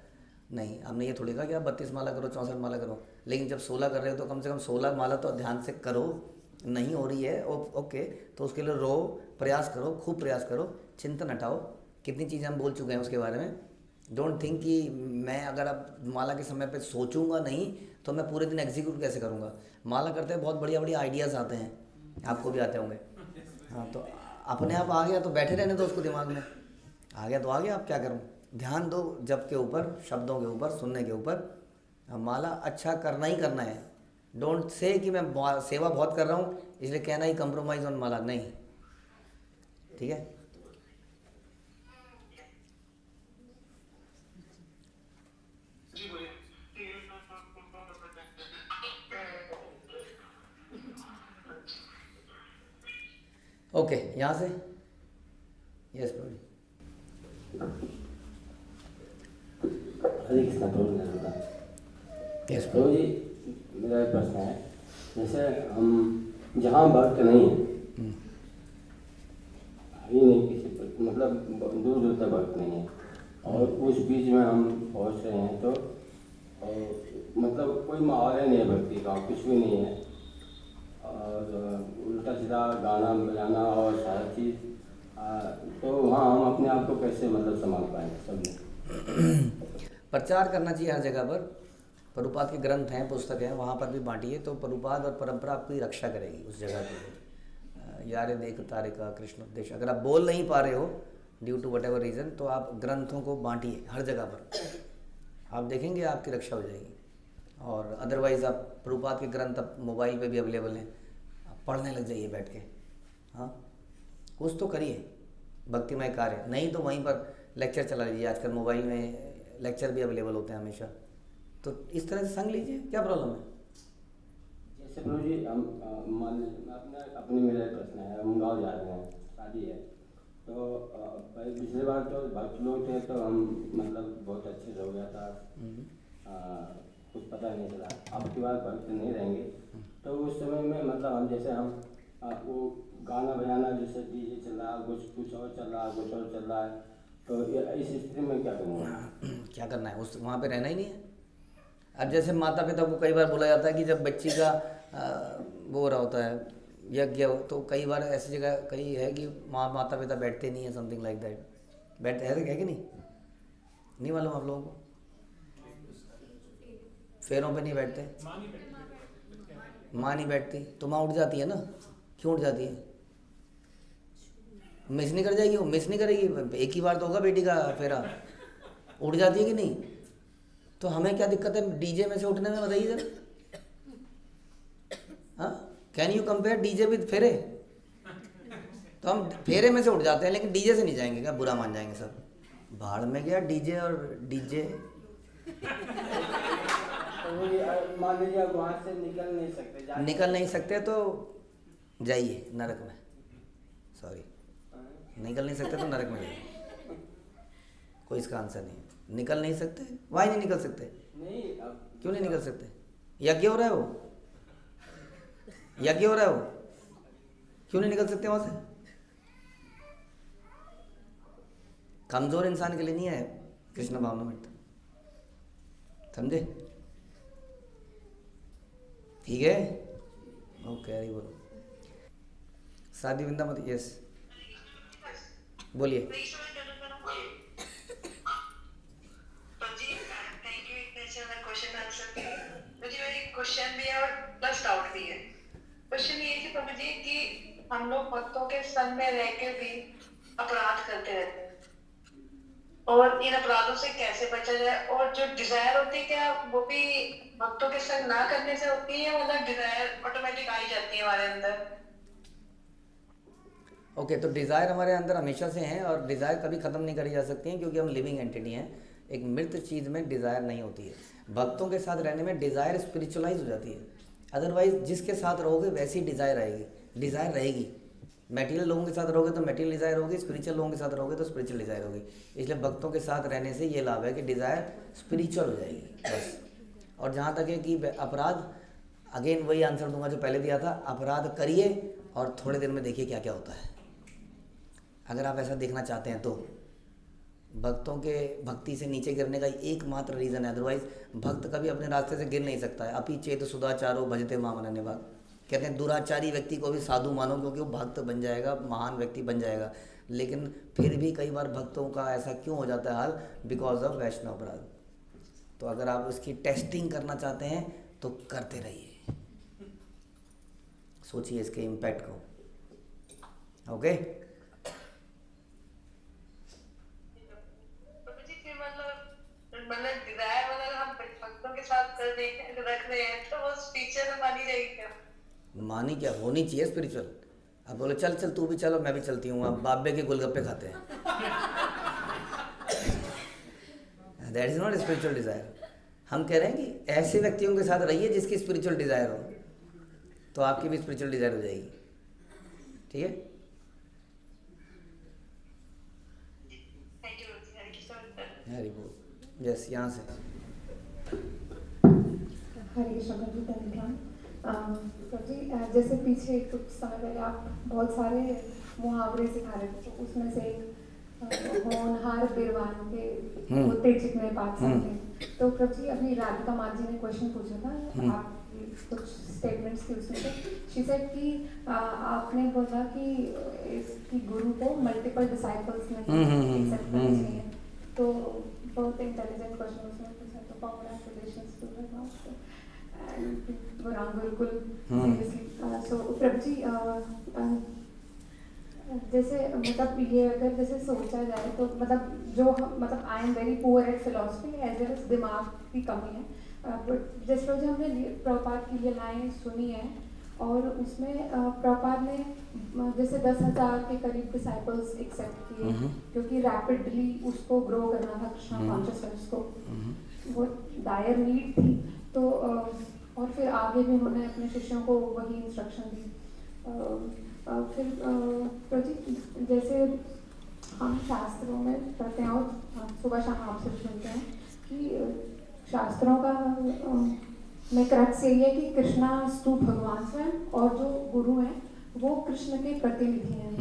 नहीं, हमने ये थोड़ी कहा कि आप 32 माला करो, 64 माला करो, लेकिन जब 16 कर रहे हो तो कम से कम 16 माला तो ध्यान से करो। नहीं हो रही है ओके, तो उसके लिए रो, प्रयास करो, खूब प्रयास करो, चिंतन हटाओ। कितनी चीज़ें हम बोल चुके हैं उसके बारे में। डोंट थिंक कि मैं अगर अब माला के समय पे सोचूंगा नहीं तो मैं पूरे दिन एग्जीक्यूट कैसे करूँगा। माला करते हैं बहुत बढ़िया बढ़िया आइडियाज़ आते हैं, आपको भी आते होंगे। हाँ, तो अपने आप आ गया तो बैठे रहने दो उसको, दिमाग में आ गया तो आ गया, आप क्या करूँ। ध्यान दो जप के ऊपर, शब्दों के ऊपर, सुनने के ऊपर। माला अच्छा करना ही करना है। डोंट से कि मैं सेवा बहुत कर रहा हूँ इसलिए कहना ही कंप्रोमाइज़ ऑन माला, नहीं। ठीक है, ओके, यहाँ से यस प्रभु। हरे कृष्णा प्रभु नर्मदा। यस प्रभु जी, मेरा एक प्रश्न है, जैसे हम जहाँ भक्त नहीं है, ही नहीं किसी पर, मतलब दूर दूर तक भक्त नहीं है, और उस बीच में हम पहुँच रहे हैं तो मतलब कोई माहौल ही नहीं है भक्ति का, कुछ भी नहीं है, और उल्टा सीधा गाना बजाना और सारा चीज़, तो वहाँ हम अपने आप को कैसे मतलब संभाल पाएंगे सब में। प्रचार करना चाहिए हर जगह पर। प्रभुपाद के ग्रंथ हैं, पुस्तक हैं, वहाँ पर भी बांटिए तो प्रभुपाद और परंपरा आपकी रक्षा करेगी उस जगह की। यारे देख तारे का कृष्ण उपदेश, अगर आप बोल नहीं पा रहे हो due to whatever reason, तो आप ग्रंथों को बांटिए हर जगह पर, आप देखेंगे आपकी रक्षा हो जाएगी। और अदरवाइज़ आप प्रभुपाद के ग्रंथ अब मोबाइल पे भी अवेलेबल हैं, आप पढ़ने लग जाइए बैठ के। हाँ, कुछ तो करिए भक्तिमय कार्य, नहीं तो वहीं पर लेक्चर चला लीजिए। आजकल मोबाइल में लेक्चर भी अवेलेबल होते हैं हमेशा, तो इस तरह से संग लीजिए, क्या प्रॉब्लम है। जैसे प्रभु जी, हम अपने मेरा प्रश्न है, हम गाँव जा रहे हैं, शादी है, तो पिछले बार तो भक्त लोग थे तो हम मतलब बहुत अच्छे से हो गया था, कुछ पता नहीं चला। अब की बार भक्त नहीं रहेंगे तो उस समय में मतलब हम जैसे हम वो गाना बजाना जैसे डीजे चल रहा, कुछ और चल रहा, कुछ और चल रहा है, तो इस स्थिति में क्या करूँगा। क्या करना है, उस वहाँ पे रहना ही नहीं है। अब जैसे माता पिता को कई बार बोला जाता है कि जब बच्ची का वो हो रहा होता है यज्ञ, तो कई बार ऐसी जगह कहीं है कि माता पिता बैठते नहीं है, समथिंग लाइक दैट। बैठते है कि नहीं मालूम आप लोगों को। फेरों पे नहीं बैठते, माँ नहीं बैठती तो माँ उठ जाती है ना। क्यों उठ जाती है, मिस नहीं कर जाएगी वो, मिस नहीं करेगी, एक ही बार तो होगा बेटी का फेरा, उठ जाती है कि नहीं। तो हमें क्या दिक्कत है डीजे में से उठने में, बताइए जरा। हाँ, can you compare DJ with फेरे। तो हम फेरे में से उठ जाते हैं लेकिन डीजे से नहीं जाएंगे, क्या बुरा मान जाएंगे सब। भाड़ में गया डीजे और डीजे। मान लीजिए आप वहाँ से निकल नहीं सकते तो जाइए नरक में। सॉरी, निकल नहीं सकते तो नरक में जाइए, कोई इसका आंसर नहीं है। निकल नहीं सकते, वाई नहीं निकल सकते, नहीं क्यों नहीं निकल सकते। यज्ञ हो रहा है वो, यज्ञ हो रहा है वो, क्यों नहीं निकल सकते वहाँ से। कमजोर इंसान के लिए नहीं है कृष्ण भावनामृत, समझे। ठीक है, ओके, हरी बोलो। शादी विंदा मत, यस बोलिए। क्वेश्चन भी है और प्लस डाउट भी है। क्वेश्चन ये है कि प्रभु जी कि हम लोग भक्तों के संग में रह के भी अपराध करते रहते हैं, और इन अपराधों से कैसे बचा जाए, और जो डिजायर होती है क्या वो भी भक्तों के संग ना करने से होती है, मतलब डिजायर ऑटोमेटिक आ ही जाती है हमारे अंदर। ओके, तो डिज़ायर हमारे अंदर हमेशा से हैं और डिज़ायर कभी ख़त्म नहीं करी जा सकती हैं क्योंकि हम लिविंग एंटिटी हैं। एक मृत चीज़ में डिज़ायर नहीं होती है। भक्तों के साथ रहने में डिज़ायर स्पिरिचुअलाइज हो जाती है। अदरवाइज जिसके साथ रहोगे वैसी डिज़ायर रहेगी। मटेरियल लोगों के साथ रहोगे तो मटेरियल डिज़ायर होगी, स्पिरिचुअल लोगों के साथ रहोगे तो स्पिरिचुअल डिज़ायर होगी। इसलिए भक्तों के साथ रहने से ये लाभ है कि डिज़ायर स्पिरिचुअल हो जाएगी बस। और जहाँ तक है कि अपराध, अगेन वही आंसर दूंगा जो पहले दिया था, अपराध करिए और थोड़े दिन में देखिए क्या क्या होता है। अगर आप ऐसा देखना चाहते हैं तो भक्तों के भक्ति से नीचे गिरने का एकमात्र रीज़न है, अदरवाइज भक्त कभी अपने रास्ते से गिर नहीं सकता है। अपि चेत सुदाचारो भजते माम अनन्यभाग, कहते हैं दुराचारी व्यक्ति को भी साधु मानो क्योंकि वो भक्त बन जाएगा, महान व्यक्ति बन जाएगा। लेकिन फिर भी कई बार भक्तों का ऐसा क्यों हो जाता है हाल, बिकॉज ऑफ वैष्णव अपराध। तो अगर आप उसकी टेस्टिंग करना चाहते हैं तो करते रहिए, सोचिए इसके इम्पैक्ट को। ओके मतलब डिजायर अगर हम भक्तों के साथ रख रहे हैं तो वो स्पिरिचुअल में मानी जाएगी क्या? मानी क्या होनी चाहिए स्पिरिचुअल। अब बोले चल चल तू भी चलो मैं भी चलती हूँ, अब बाबे के गोलगप्पे खाते हैं। That is not spiritual desire. हम कह रहे हैं कि ऐसे व्यक्तियों के साथ रहिए जिसकी स्पिरिचुअल डिजायर हो, तो आपकी भी स्पिरिचुअल डिजायर हो जाएगी। ठीक है, हरी बोल। यस, यहाँ से हरे कृष्ण जी, धन्यवाद। तो जी जैसे पीछे कुछ समय पहले आप बहुत सारे मुहावरे सिखा रहे थे, तो उसमें से होनहार बिरवान के होते जितने बात समझे। तो प्रभु जी अभी राधिका माँ जी ने क्वेश्चन पूछा था, आप कुछ स्टेटमेंट्स थी उसमें से। शी सेड कि आपने बोला कि इसकी गुरु को मल्टीपल डिसाइपल्स में एक्सेप्ट करना चाहिए। तो बहुत इंटेलिजेंट क्वेश्चन उसमें पूछा, तो congratulations to her master and Gauranga gurukul seriously. So प्रभु जी जैसे मतलब ये अगर जैसे सोचा जाए तो मतलब जो मतलब I am very poor at philosophy as well as दिमाग की कमी है, बट जिस रोज हमने प्रभुपाद की लीलाएं सुनी है और उसमें प्रभुपाद ने जैसे 10,000 के करीब डिसाइपल्स एक्सेप्ट किए क्योंकि रैपिडली उसको ग्रो करना था कृष्णा कॉन्शियसनेस को, वो डायर नीड थी। तो और फिर आगे भी उन्होंने अपने शिष्यों को वही इंस्ट्रक्शन दी। फिर प्रति जैसे हम शास्त्रों में पढ़ते हैं और सुबह शाम आपसे सुनते हैं कि शास्त्रों का में क्रक्स यही है कि कृष्णा स्तु भगवान स्वयं और जो गुरु हैं वो कृष्ण के प्रतिनिधि हैं।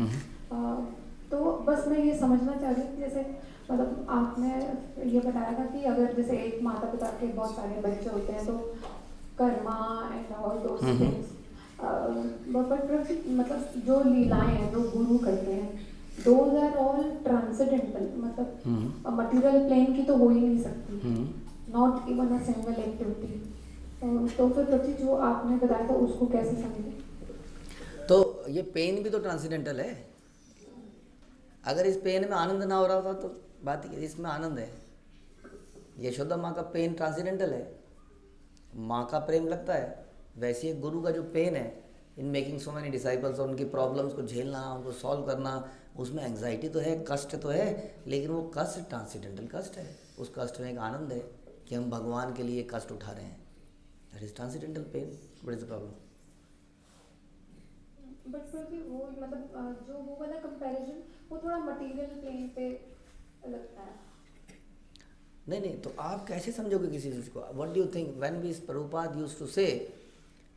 तो बस मैं ये समझना चाह रही थी, जैसे मतलब आपने ये बताया था कि अगर जैसे एक माता पिता के बहुत सारे बच्चे होते हैं तो Karma and all those things, but मतलब जो लीलाएं हैं जो गुरु करते हैं दोज आर ऑल ट्रांसेंडेंटल, मतलब मटेरियल प्लेन की तो हो ही नहीं सकती, not even a single activity. तो फिर प्रति जो आपने बताया था उसको कैसे समझे? तो ये पेन भी तो ट्रांसेंडेंटल है। अगर इस पेन में आनंद ना हो रहा होता तो बात इसमें आनंद है। यशोदा माँ का पेन ट्रांसेंडेंटल है, माँ का प्रेम लगता है। वैसे एक गुरु का जो पेन है in making so many disciples और उनकी प्रॉब्लम्स को झेलना, उनको सॉल्व करना, उसमें एंग्जाइटी तो है, कष्ट तो है, लेकिन वो कष्ट ट्रांसेंडेंटल कष्ट है। उस कष्ट में एक आनंद है कि हम भगवान के लिए कष्ट उठा रहे हैं। That is transcendental pain. What is the problem? But वो मतलब जो वो वाला कंपैरिजन वो थोड़ा मटेरियल प्लेन पे लगता है। नहीं, तो आप कैसे समझोगे किसी चीज़ को? What do you think when we Prabhupada used to say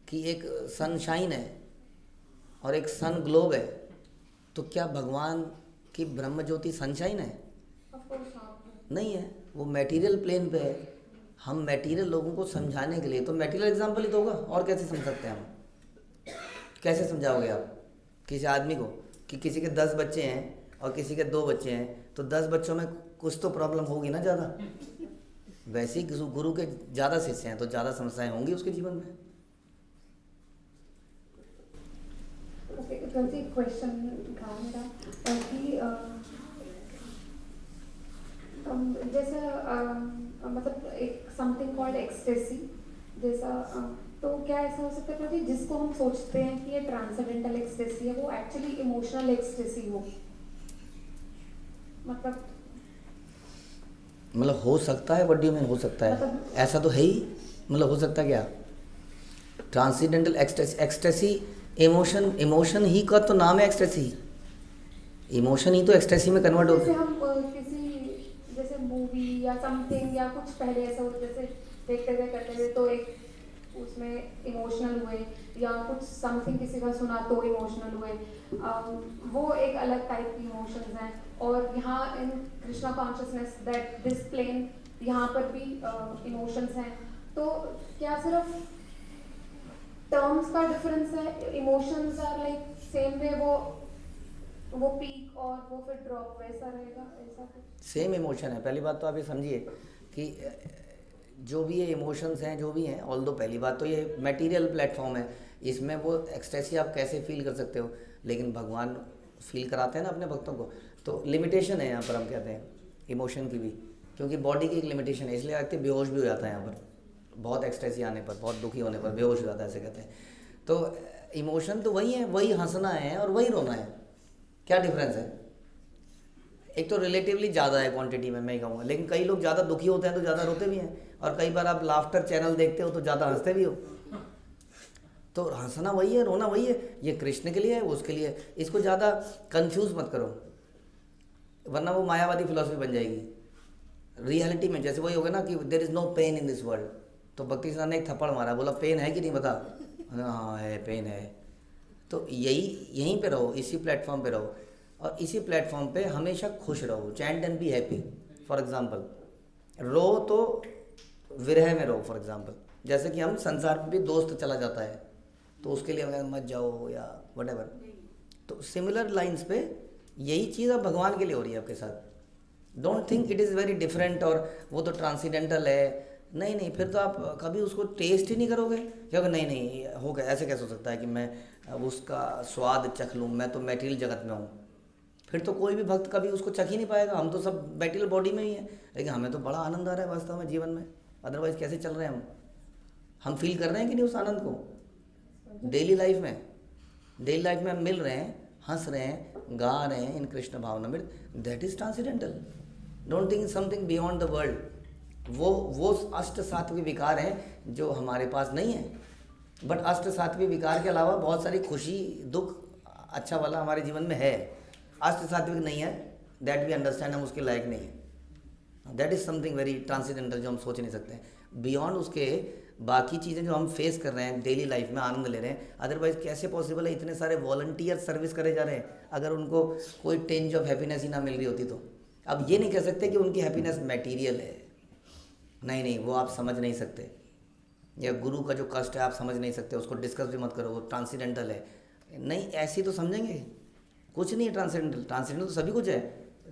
कि एक सनशाइन है और एक सन ग्लोब है, तो क्या भगवान की ब्रह्म ज्योति सनशाइन है? नहीं है, वो मटेरियल प्लेन पे है। हम मटेरियल लोगों को समझाने के लिए, तो मटेरियल एग्जाम्पल ही तो होगा, और कैसे समझ सकते हैं हम? कैसे समझाओगे आप किसी आदमी को कि किसी के 10 बच्चे हैं और किसी के 2 बच्चे हैं, तो 10 बच्चों में कुछ तो प्रॉब्लम होगी ना ज़्यादा। वैसे ही गुरु के ज़्यादा शिष्य हैं तो ज़्यादा समस्याएं होंगी उसके जीवन में। क्वेश्चन था मेरा कि जैसा मतलब एक समथिंग कॉल्ड एक्सटेसी जैसा, तो क्या ऐसा हो सकता है कि जिसको हम सोचते हैं कि ये ट्रांसेंडेंटल एक्सटेसी है वो एक्चुअली इमोशनल एक्सटेसी हो? मतलब मतलब हो सकता है, व्हाट डू यू मीन हो सकता है? मतलब- ऐसा तो है ही, मतलब हो सकता है क्या? ट्रांसीडेंटल एक्सटेसी, इमोशन ही का तो नाम है एक्सटेसी। इमोशन ही तो एक्सटेसी में कन्वर्ट हो जैसे गया। हम किसी जैसे मूवी या समथिंग या कुछ पहले ऐसा हो, जैसे देखते थे करते थे तो एक उसमें इमोशनल हुए, या कुछ समथिंग किसी का सुना तो इमोशनल हुए, वो एक अलग टाइप की इमोशंस हैं। और यहाँ in Krishna consciousness that this plane, यहाँ पर भी इमोशंस हैं। तो क्या सिर्फ टर्म्स का डिफरेंस है? Emotions are like same way, वो पीक और वो फिर ड्रॉप वैसा रहेगा, ऐसा कुछ? सेम इमोशन है। पहली बात तो आप ये समझिए कि जो भी ये इमोशंस हैं, जो भी हैं, ऑल दो पहली बात तो ये मटेरियल प्लेटफॉर्म है, इसमें वो एक्सटेसी आप कैसे फील कर सकते हो, लेकिन भगवान फील कराते हैं ना अपने भक्तों को। तो लिमिटेशन है यहाँ पर, हम कहते हैं इमोशन की भी, क्योंकि बॉडी की एक लिमिटेशन है, इसलिए व्यक्ति बेहोश भी हो जाता है यहाँ पर, बहुत एक्सटेसी आने पर, बहुत दुखी होने पर बेहोश हो जाता है, ऐसे कहते हैं। तो इमोशन तो वही है, वही हंसना है और वही रोना है, क्या डिफरेंस है? एक तो रिलेटिवली ज़्यादा है क्वांटिटी में, मैं कहूँगा, लेकिन कई लोग ज़्यादा दुखी होते हैं तो ज़्यादा रोते भी हैं, और कई बार आप लाफ्टर चैनल देखते हो तो ज़्यादा हंसते भी हो। तो हंसना वही है, रोना वही है, ये कृष्ण के लिए है, वो उसके लिए है। इसको ज़्यादा कंफ्यूज मत करो, वरना वो मायावादी फिलॉसफी बन जाएगी। रियलिटी में जैसे वही होगा ना कि there is no pain in this world, तो भक्ति सिद्धांत ने एक थप्पड़ मारा, बोला पेन है कि नहीं बता, हाँ है, पेन है। तो यहीं पे रहो, इसी प्लेटफॉर्म पे रहो, और इसी प्लेटफॉर्म पे हमेशा खुश रहो, chant and be happy. For example रो तो विरह में रहो, फॉर एग्जांपल जैसे कि हम संसार में भी दोस्त चला जाता है तो उसके लिए अगर मत जाओ या व्हाटएवर, तो सिमिलर लाइंस पे यही चीज़ अब भगवान के लिए हो रही है आपके साथ। Don't think it is very different और वो तो ट्रांसीडेंटल है, नहीं, फिर तो आप कभी उसको टेस्ट ही नहीं करोगे। क्या नहीं हो गया, ऐसे कैसे हो सकता है कि मैं उसका स्वाद चख लूँ, मैं तो मैटेरियल जगत में हूँ। फिर तो कोई भी भक्त कभी उसको चख ही नहीं पाएगा। हम तो सब मैटेरियल बॉडी में ही हैं, लेकिन हमें तो बड़ा आनंद आ रहा है वास्तव में जीवन में, अदरवाइज कैसे चल रहे हैं हम फील कर रहे हैं कि नहीं उस आनंद को डेली लाइफ में हम मिल रहे हैं, हंस रहे हैं, गा रहे हैं इन कृष्ण भावनामृत, that is transcendental. Don't think something beyond the world. वो अष्ट सात्विक विकार हैं जो हमारे पास नहीं है, बट अष्ट सात्विक विकार के अलावा बहुत सारी खुशी, दुख, अच्छा वाला हमारे जीवन में है। अष्ट सात्विक नहीं है, दैट वी अंडरस्टैंड, हम उसके लायक नहीं है। That is something very transcendental जो हम सोच नहीं सकते। बियॉन्ड उसके बाकी चीज़ें जो हम फेस कर रहे हैं डेली लाइफ में, आनंद ले रहे हैं, अदरवाइज कैसे पॉसिबल है? इतने सारे वॉलंटियर सर्विस करे जा रहे हैं, अगर उनको कोई टेंज ऑफ हैप्पीनेस ही ना मिल रही होती तो। अब ये नहीं कह सकते कि उनकी हैप्पीनेस मटेरियल है, नहीं, वो आप समझ नहीं सकते। या गुरु का जो कष्ट है आप समझ नहीं सकते, उसको डिस्कस भी मत करो, वो ट्रांसीडेंटल है। नहीं, ऐसी तो समझेंगे, कुछ नहीं है ट्रांसीडेंटल तो सभी कुछ है।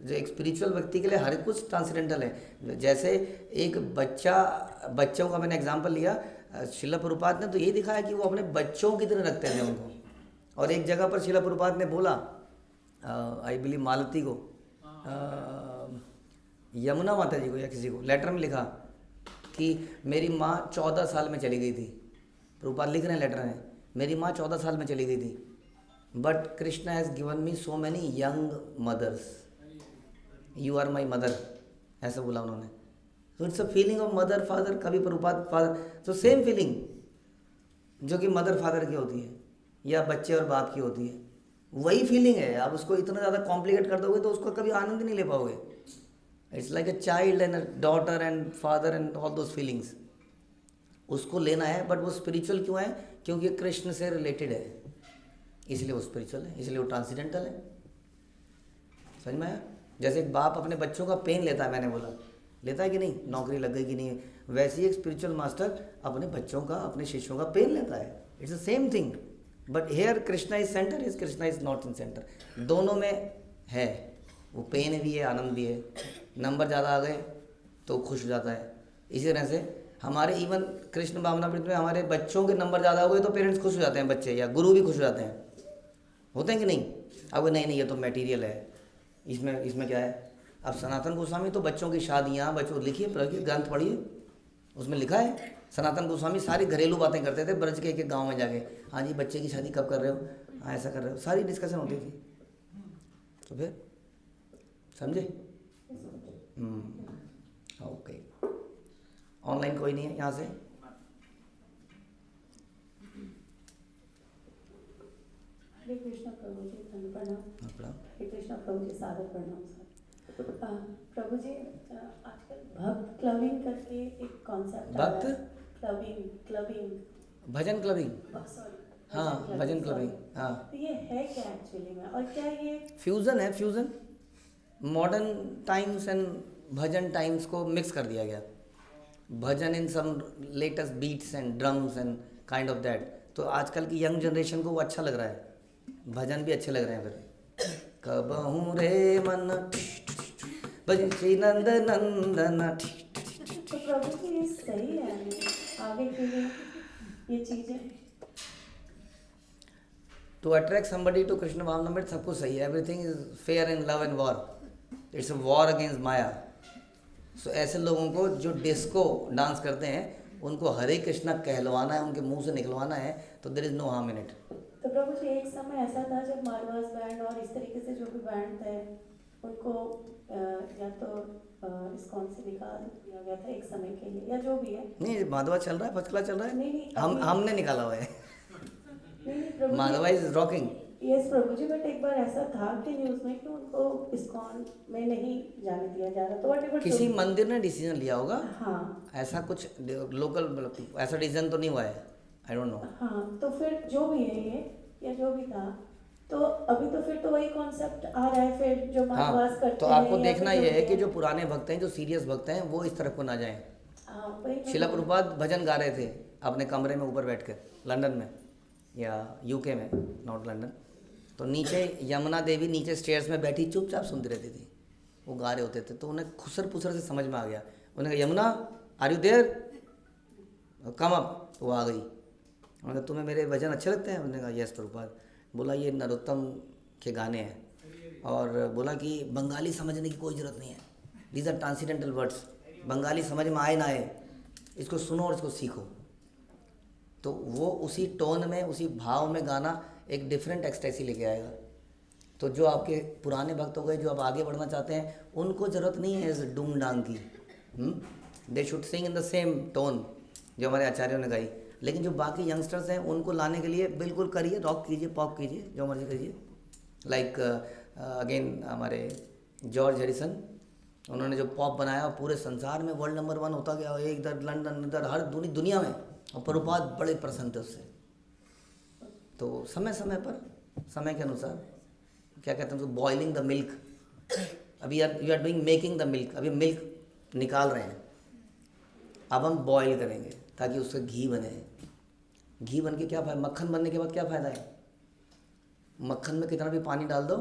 जो एक स्पिरिचुअल व्यक्ति के लिए हर कुछ ट्रांसीडेंटल है। जैसे एक बच्चों का मैंने एग्जांपल लिया, श्रील प्रभुपाद ने तो यही दिखाया कि वो अपने बच्चों की तरह रखते थे उनको। और एक जगह पर श्रील प्रभुपाद ने बोला, आई बिलीव मालती को, यमुना माता जी को या किसी को, लेटर में लिखा कि मेरी माँ 14 साल में चली गई थी। प्रभुपाद लिख रहे हैं लेटर में, मेरी माँ 14 साल में चली गई थी, but Krishna has given me so many young mothers, you are my mother, ऐसा बोला उन्होंने। तो it's a feeling of mother father. कभी प्रभुपाद फादर, तो सेम फीलिंग जो कि मदर फादर की होती है या बच्चे और बाप की होती है, वही फीलिंग है। आप उसको इतना ज़्यादा कॉम्प्लिकेट कर दोगे तो उसको कभी आनंद नहीं ले पाओगे। It's like a child and a daughter and father and all those feelings, उसको लेना है। बट वो स्पिरिचुअल क्यों है? क्योंकि कृष्ण से रिलेटेड है, इसलिए वो स्पिरिचुअल है, इसलिए वो ट्रांसीडेंटल है। समझ में आया? जैसे एक बाप अपने बच्चों का पेन लेता है, मैंने बोला लेता है कि नहीं, नौकरी लग गई कि नहीं, वैसे ही एक स्पिरिचुअल मास्टर अपने बच्चों का, अपने शिष्यों का पेन लेता है। It's the same thing, but here Krishna is centre, is Krishna is not in centre. दोनों में है, वो पेन भी है, आनंद भी है। नंबर ज़्यादा आ गए तो खुश हो जाता है। इसी तरह से हमारे इवन कृष्ण भावनामृत में हमारे बच्चों के नंबर ज़्यादा हो गए तो पेरेंट्स खुश हो जाते हैं, बच्चे या गुरु भी खुश हो जाते हैं, होते हैं कि नहीं? अब नहीं ये तो मटेरियल है, इसमें क्या है? अब सनातन गोस्वामी तो बच्चों की शादियाँ, बच्चों लिखिए, ग्रंथ पढ़िए, उसमें लिखा है। सनातन गोस्वामी सारी घरेलू बातें करते थे ब्रज के एक गाँव में जाके, हाँ जी बच्चे की शादी कब कर रहे हो, हाँ ऐसा कर रहे हो, सारी डिस्कशन होती थी। तो फिर समझे? ओके, ऑनलाइन कोई नहीं है यहाँ से? हरे कृष्णा प्रभु जी, धन्य प्रणाम। प्रणाम। हरे कृष्णा प्रभु जी, सादर प्रणाम सर। प्रभु जी, आजकल भक्त क्लबिंग करके एक कॉन्सेप्ट भक्त क्लबिंग भजन क्लबिंग, सॉरी, हाँ भजन क्लबिंग, हाँ। तो ये है क्या एक्चुअली में, और क्या ये फ्यूज़न है, fusion. Modern times and bhajan times को मिक्स कर दिया गया। Bhajan in some latest beats and drums and kind of that. तो आजकल की यंग जनरेशन को वो अच्छा लग रहा है, भजन भी अच्छे लग रहे हैं। फिर कबहू रे मन भजन श्री नंद नंदन। तो प्रभु जी ये सही है आगे के लिए ये चीजें? To attract somebody to Krishna भावनामृत सब कुछ सही है। Everything is fair in love and war. It's a war against Maya. So ऐसे लोगों को जो डिस्को डांस करते हैं उनको हरे कृष्णा कहलवाना है, उनके मुंह से निकलवाना है, तो there is no harm in it. तो प्रभु जी एक समय ऐसा था जब मारवाड़ बैंड और इस तरीके से जो भी बैंड थे उनको या तो इस्कॉन से निकाल दिया गया था एक समय के लिए, या जो भी है। नहीं, माधवा चल रहा है, फर्स्ट क्लास चल रहा है। नहीं, हमने निकाला हुआ है। नहीं प्रभु माधवा इज रॉकिंग। यस प्रभु जी, बट एक बार ऐसा था कि न्यूज़ में कि उनको इस्कॉन में नहीं जाने दिया जा रहा, तो व्हाटएवर किसी मंदिर ने डिसीजन लिया होगा। हाँ, ऐसा कुछ लोकल ऐसा डिसीजन तो नहीं हुआ है, आई डोंट नो। हाँ, तो फिर जो भी है ये या जो भी था, तो अभी तो फिर तो वही कॉन्सेप्ट आ रहा है फिर जो मानवास करते हैं। तो आपको या देखना फिर ये जो है भी कि जो पुराने भक्त हैं, जो सीरियस भक्त हैं, वो इस तरफ को ना जाएं। वही शिला प्रभुपाद भजन गा रहे थे अपने कमरे में ऊपर बैठकर, लंदन में या यूके में, नॉट लंदन। तो नीचे यमुना देवी नीचे स्टेयर्स में बैठी चुपचाप सुनती रहती थी, वो गा रहे होते थे। तो उन्हें खुसर पुसर से समझ में आ गया। उन्होंने कहा, Yamuna are you there, come up. तो वो आ गई। उन्होंने कहा, तुम्हें मेरे भजन अच्छे लगते हैं? उन्होंने कहा, यस प्रभुपाद। बोला, ये नरोत्तम के गाने हैं। और बोला कि बंगाली समझने की कोई ज़रूरत नहीं है, these are transcendental words. Bengali समझ में आए ना आए, इसको सुनो और इसको सीखो। तो वो उसी टोन में, उसी भाव में गाना एक डिफरेंट एक्सटेसी लेके आएगा। तो जो आपके पुराने भक्त हो गए, जो आप आगे बढ़ना चाहते हैं, उनको ज़रूरत नहीं है इस डूंग डांग की। They should Singh in the same tone जो हमारे आचार्यों ने गाई। लेकिन जो बाकी यंगस्टर्स हैं उनको लाने के लिए बिल्कुल करिए, रॉक कीजिए, पॉप कीजिए, जो मर्जी करिए। लाइक अगेन हमारे जॉर्ज हैरिसन, उन्होंने जो पॉप बनाया पूरे संसार में वर्ल्ड नंबर 1 होता गया, एक इधर लंदन, इधर हर दुनिया में। और प्रभुपाद बड़े प्रसन्न थे उससे। तो समय समय पर, समय के अनुसार, क्या कहते हैं उसको, बॉइलिंग द मिल्क। अभी you are doing making the milk. अभी मिल्क निकाल रहे हैं, अब हम बॉईल करेंगे ताकि उससे घी बने। घी बन के क्या फ़ायदा, मक्खन बनने के बाद क्या फ़ायदा है? मक्खन में कितना भी पानी डाल दो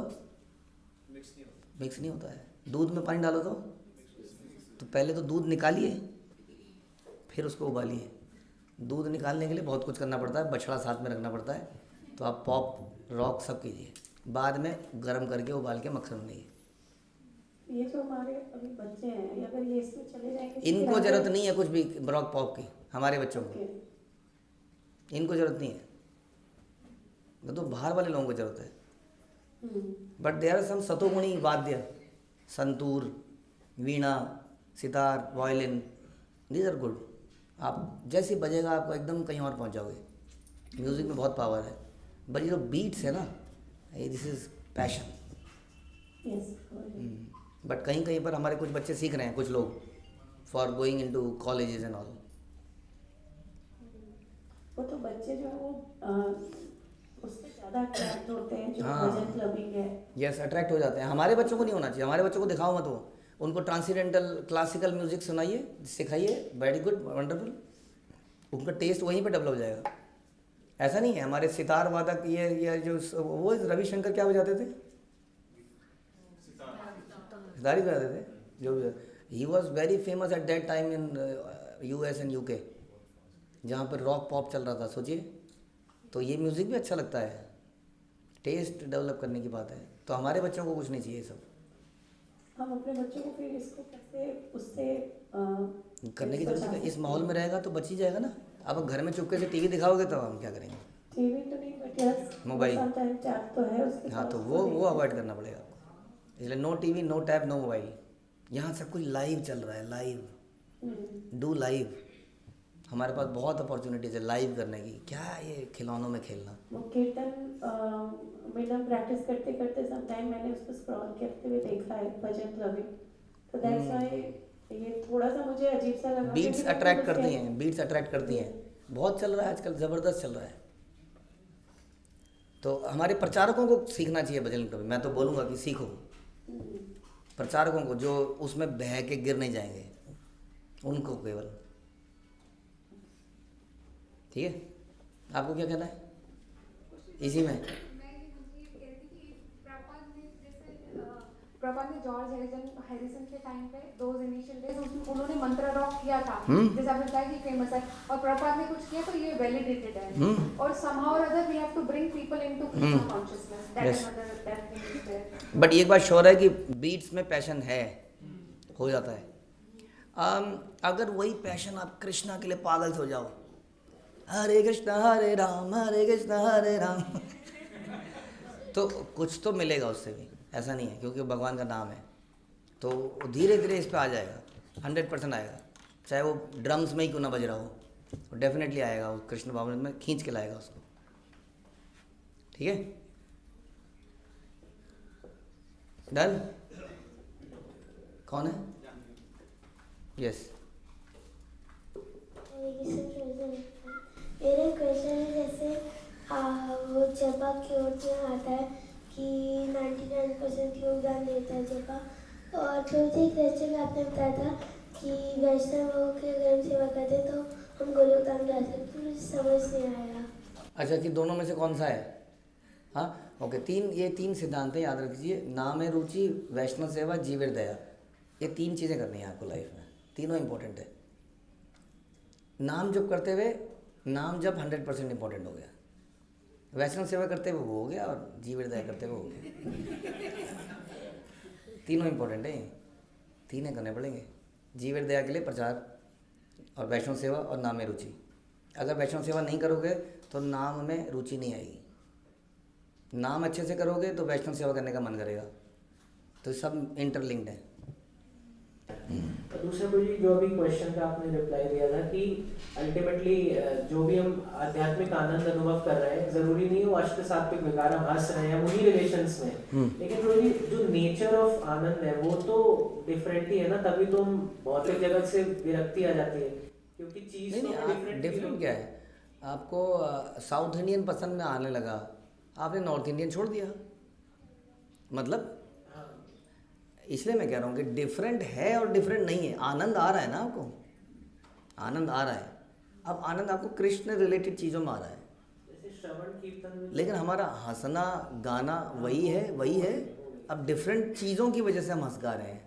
मिक्स नहीं होता है। दूध में पानी डालो तो पहले तो दूध निकालिए, फिर उसको उबालिए। दूध निकालने के लिए बहुत कुछ करना पड़ता है, बछड़ा साथ में रखना पड़ता है। तो आप पॉप, रॉक सब कीजिए, बाद में गर्म करके उबाल के मक्खन बनाइए। ये जो हमारे अभी बच्चे हैं, अगर ये इसमें चले जाएंगे, इनको ज़रूरत नहीं है कुछ भी रॉक पॉप की, हमारे बच्चों को इनको ज़रूरत नहीं है। तो बाहर वाले लोगों को ज़रूरत है। बट देयर आर सम सतोगुणी वाद्य, santoor, veena, sitar, violin, these are good. आप जैसे बजेगा आपको एकदम कहीं और पहुंच जाओगे। म्यूज़िक में बहुत पावर है, बट ये जो बीट्स है ना, दिस इज़ पैशन। बट कहीं कहीं पर हमारे कुछ बच्चे सीख रहे हैं, कुछ लोग, for going into colleges and all. वो तो बच्चे जो है वो उससे ज़्यादा अट्रैक्ट होते हैं जो भजन क्लबिंग है। यस, अट्रैक्ट हो जाते हैं। हमारे बच्चों को नहीं होना चाहिए। हमारे बच्चों को दिखाओ मत, वो उनको ट्रांसीडेंटल क्लासिकल म्यूजिक सुनाइए, सिखाइए, वेरी गुड, वंडरफुल। उनका टेस्ट वहीं पे डेवलप हो जाएगा। ऐसा नहीं है। हमारे सितार वादक ये जो वो रविशंकर क्या बजाते थे, सितार ही बजाते थे। जो he was very famous at that time in US and UK, जहाँ पर रॉक पॉप चल रहा था। सोचिए, तो ये म्यूज़िक भी अच्छा लगता है। टेस्ट डेवलप करने की बात है। तो हमारे बच्चों को कुछ नहीं चाहिए सब। हम अपने बच्चों को फिर इसको कैसे उससे करने की जरूरत है। इस माहौल में रहेगा तो बच ही जाएगा ना। अब घर में चुपके से टीवी दिखाओगे तो हम क्या करेंगे? टीवी तो नहीं, बट यस मोबाइल, चैट तो है उसके हाँ, तो वो अवॉइड करना पड़ेगा आपको। इसलिए no TV, no tab, no mobile, यहाँ सब कुछ लाइव चल रहा है, लाइव, डू लाइव। हमारे पास बहुत अपॉर्चुनिटीज है लाइव करने की, क्या ये खिलौनों में खेलना। वो कीर्तन मैंने प्रैक्टिस करते करते समटाइम मैंने उसको स्क्रॉल करते हुए देखा है भजन क्लबिंग, तो दैट्स व्हाई ये थोड़ा सा मुझे अजीब सा लगा। बीट्स अट्रैक्ट करती हैं, बीट्स अट्रैक्ट करती हैं, बहुत चल रहा है आजकल, ज़बरदस्त चल रहा है। तो हमारे प्रचारकों को सीखना चाहिए भजन क्लब। मैं तो बोलूँगा कि सीखो प्रचारकों को, जो उसमें बह के गिर नहीं जाएंगे, उनको केवल। ठीक है, आपको क्या कहना है इसी में? प्रभुपाद ने जॉर्ज हैरिसन के टाइम पे दोज इनिशियल डेज उन्होंने मंत्र रॉक किया था, जैसे आपने बताया कि फेमस है, और प्रभुपाद ने कुछ किया तो ये वैलिडेटेड है। और somehow or other we have to bring people into Krishna consciousness. That is another that thing is there. But एक बात श्योर है कि बीट्स में पैशन है, हो जाता है। अगर वही पैशन आप कृष्णा के लिए पागल हो जाओ, हरे कृष्णा हरे राम हरे राम तो कुछ तो मिलेगा उससे भी, ऐसा नहीं है, क्योंकि भगवान का नाम है। तो धीरे धीरे इस पे आ जाएगा, 100% आएगा, चाहे वो ड्रम्स में ही क्यों ना बज रहा हो, वो डेफिनेटली आएगा, वो कृष्ण भावना में खींच के लाएगा उसको। ठीक है, डन। कौन है? यस। मेरा क्वेश्चन है, जैसे वो जपा क्योट में आता है कि 99% योगदान देता है जपा, और चौथी क्वेश्चन आपने बताया था कि वैष्णव के अगर हम सेवा करते तो हम गोलोक धाम जा सकते, मुझे समझ नहीं आया। अच्छा, कि दोनों में से कौन सा है? हाँ, ओके। ये तीन सिद्धांत हैं, याद रखिए। नाम है रुचि, वैष्णव सेवा, जीवित दया। ये 3 चीज़ें करनी है आपको लाइफ में, तीनों इंपॉर्टेंट है। नाम जप करते हुए, नाम जप 100% इंपॉर्टेंट हो गया, वैष्णव सेवा करते हुए वो हो गया, और जीवित दया करते हुए हो गया। तीनों इंपॉर्टेंट है, तीनों करने पड़ेंगे। जीवित दया के लिए प्रचार, और वैष्णव सेवा, और नाम में रुचि। अगर वैष्णव सेवा नहीं करोगे तो नाम में रुचि नहीं आएगी, नाम अच्छे से करोगे तो वैष्णव सेवा करने का मन करेगा। तो सब इंटरलिंक्ड है। दूसरा जी, जो अभी क्वेश्चन का आपने रिप्लाई दिया था कि अल्टीमेटली जो भी हम आध्यात्मिक आनंद अनुभव कर रहे हैं, जरूरी नहीं हो अष्ट सात्विक विकार हम हंस रहे हैं उन्हीं रिलेशंस में, लेकिन प्रभु जी जो नेचर ऑफ आनंद है वो तो डिफरेंट ही है ना, तभी तो हम भौतिक जगत से विरक्ति आ जाती है, क्योंकि चीज नहीं, डिफरेंट क्या है? आपको साउथ इंडियन पसंद में आने लगा, आपने नॉर्थ इंडियन छोड़ दिया, मतलब इसलिए मैं कह रहा हूँ कि डिफरेंट है और डिफरेंट नहीं है। आनंद आ रहा है ना आपको, आनंद आ रहा है। अब आनंद आपको कृष्ण रिलेटेड चीज़ों में आ रहा है, जैसे श्रवण कीर्तन, लेकिन हमारा हंसना गाना वही है। अब डिफरेंट चीज़ों की वजह से हम हंस गा रहे हैं,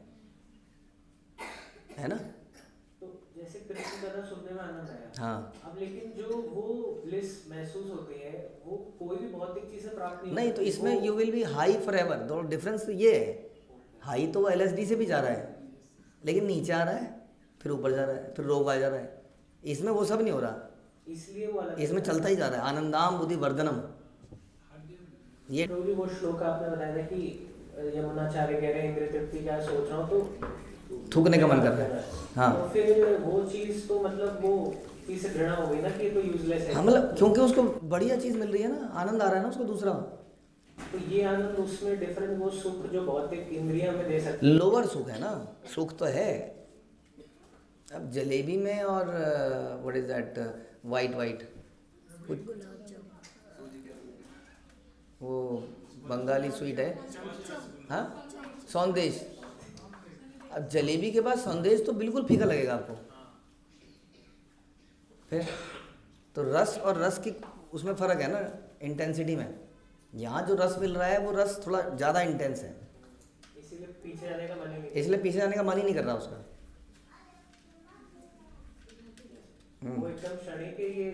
है ना? तो जैसे कृष्ण कथा सुनने में आनंद आया, हाँ। अब लेकिन जो वो ब्लिस महसूस होती है वो कोई भी भौतिक चीज से प्राप्त नहीं नहीं, तो इसमें you will be high for ever. तो डिफरेंस ये है, हाई तो वो LSD से भी जा रहा है, लेकिन नीचे आ रहा है, फिर ऊपर जा रहा है, फिर रोग आ जा रहा है। इसमें वो सब नहीं हो रहा, इसलिए वो अलग, इसमें चलता ही जा रहा है। आनंदाम बुद्धि वर्धनम, ये वो श्लोक आपने बताया था कि यमुनाचार्य कह रहे हैं इंद्रिय तृप्ति क्या सोच रहा हूँ तो थूकने का मन कर रहा है। हाँ, तो फिर वो चीज तो मतलब वो चीज से घृणा हो गई ना कि ये तो यूजलेस है। हाँ, मतलब क्योंकि उसको बढ़िया चीज़ मिल रही है ना, आनंद आ रहा है ना उसको दूसरा। तो ये आनंद उसमें डिफरेंट, वो सुख जो भौतिक इंद्रियां में दे सकती है, लोअर सुख है ना, सुख तो है। अब जलेबी में और व्हाट इज दैट वाइट वो बंगाली स्वीट है, हाँ, संदेश। अब जलेबी के बाद संदेश तो बिल्कुल फीका लगेगा आपको। फिर तो रस और रस की उसमें फ़र्क है ना, इंटेंसिटी में। यहाँ जो रस मिल रहा है वो रस थोड़ा ज़्यादा इंटेंस है, इसलिए पीछे जाने का मन ही नहीं, इसलिए पीछे जाने का मन ही नहीं कर रहा उसका। वो एकदम क्षणिक है, ये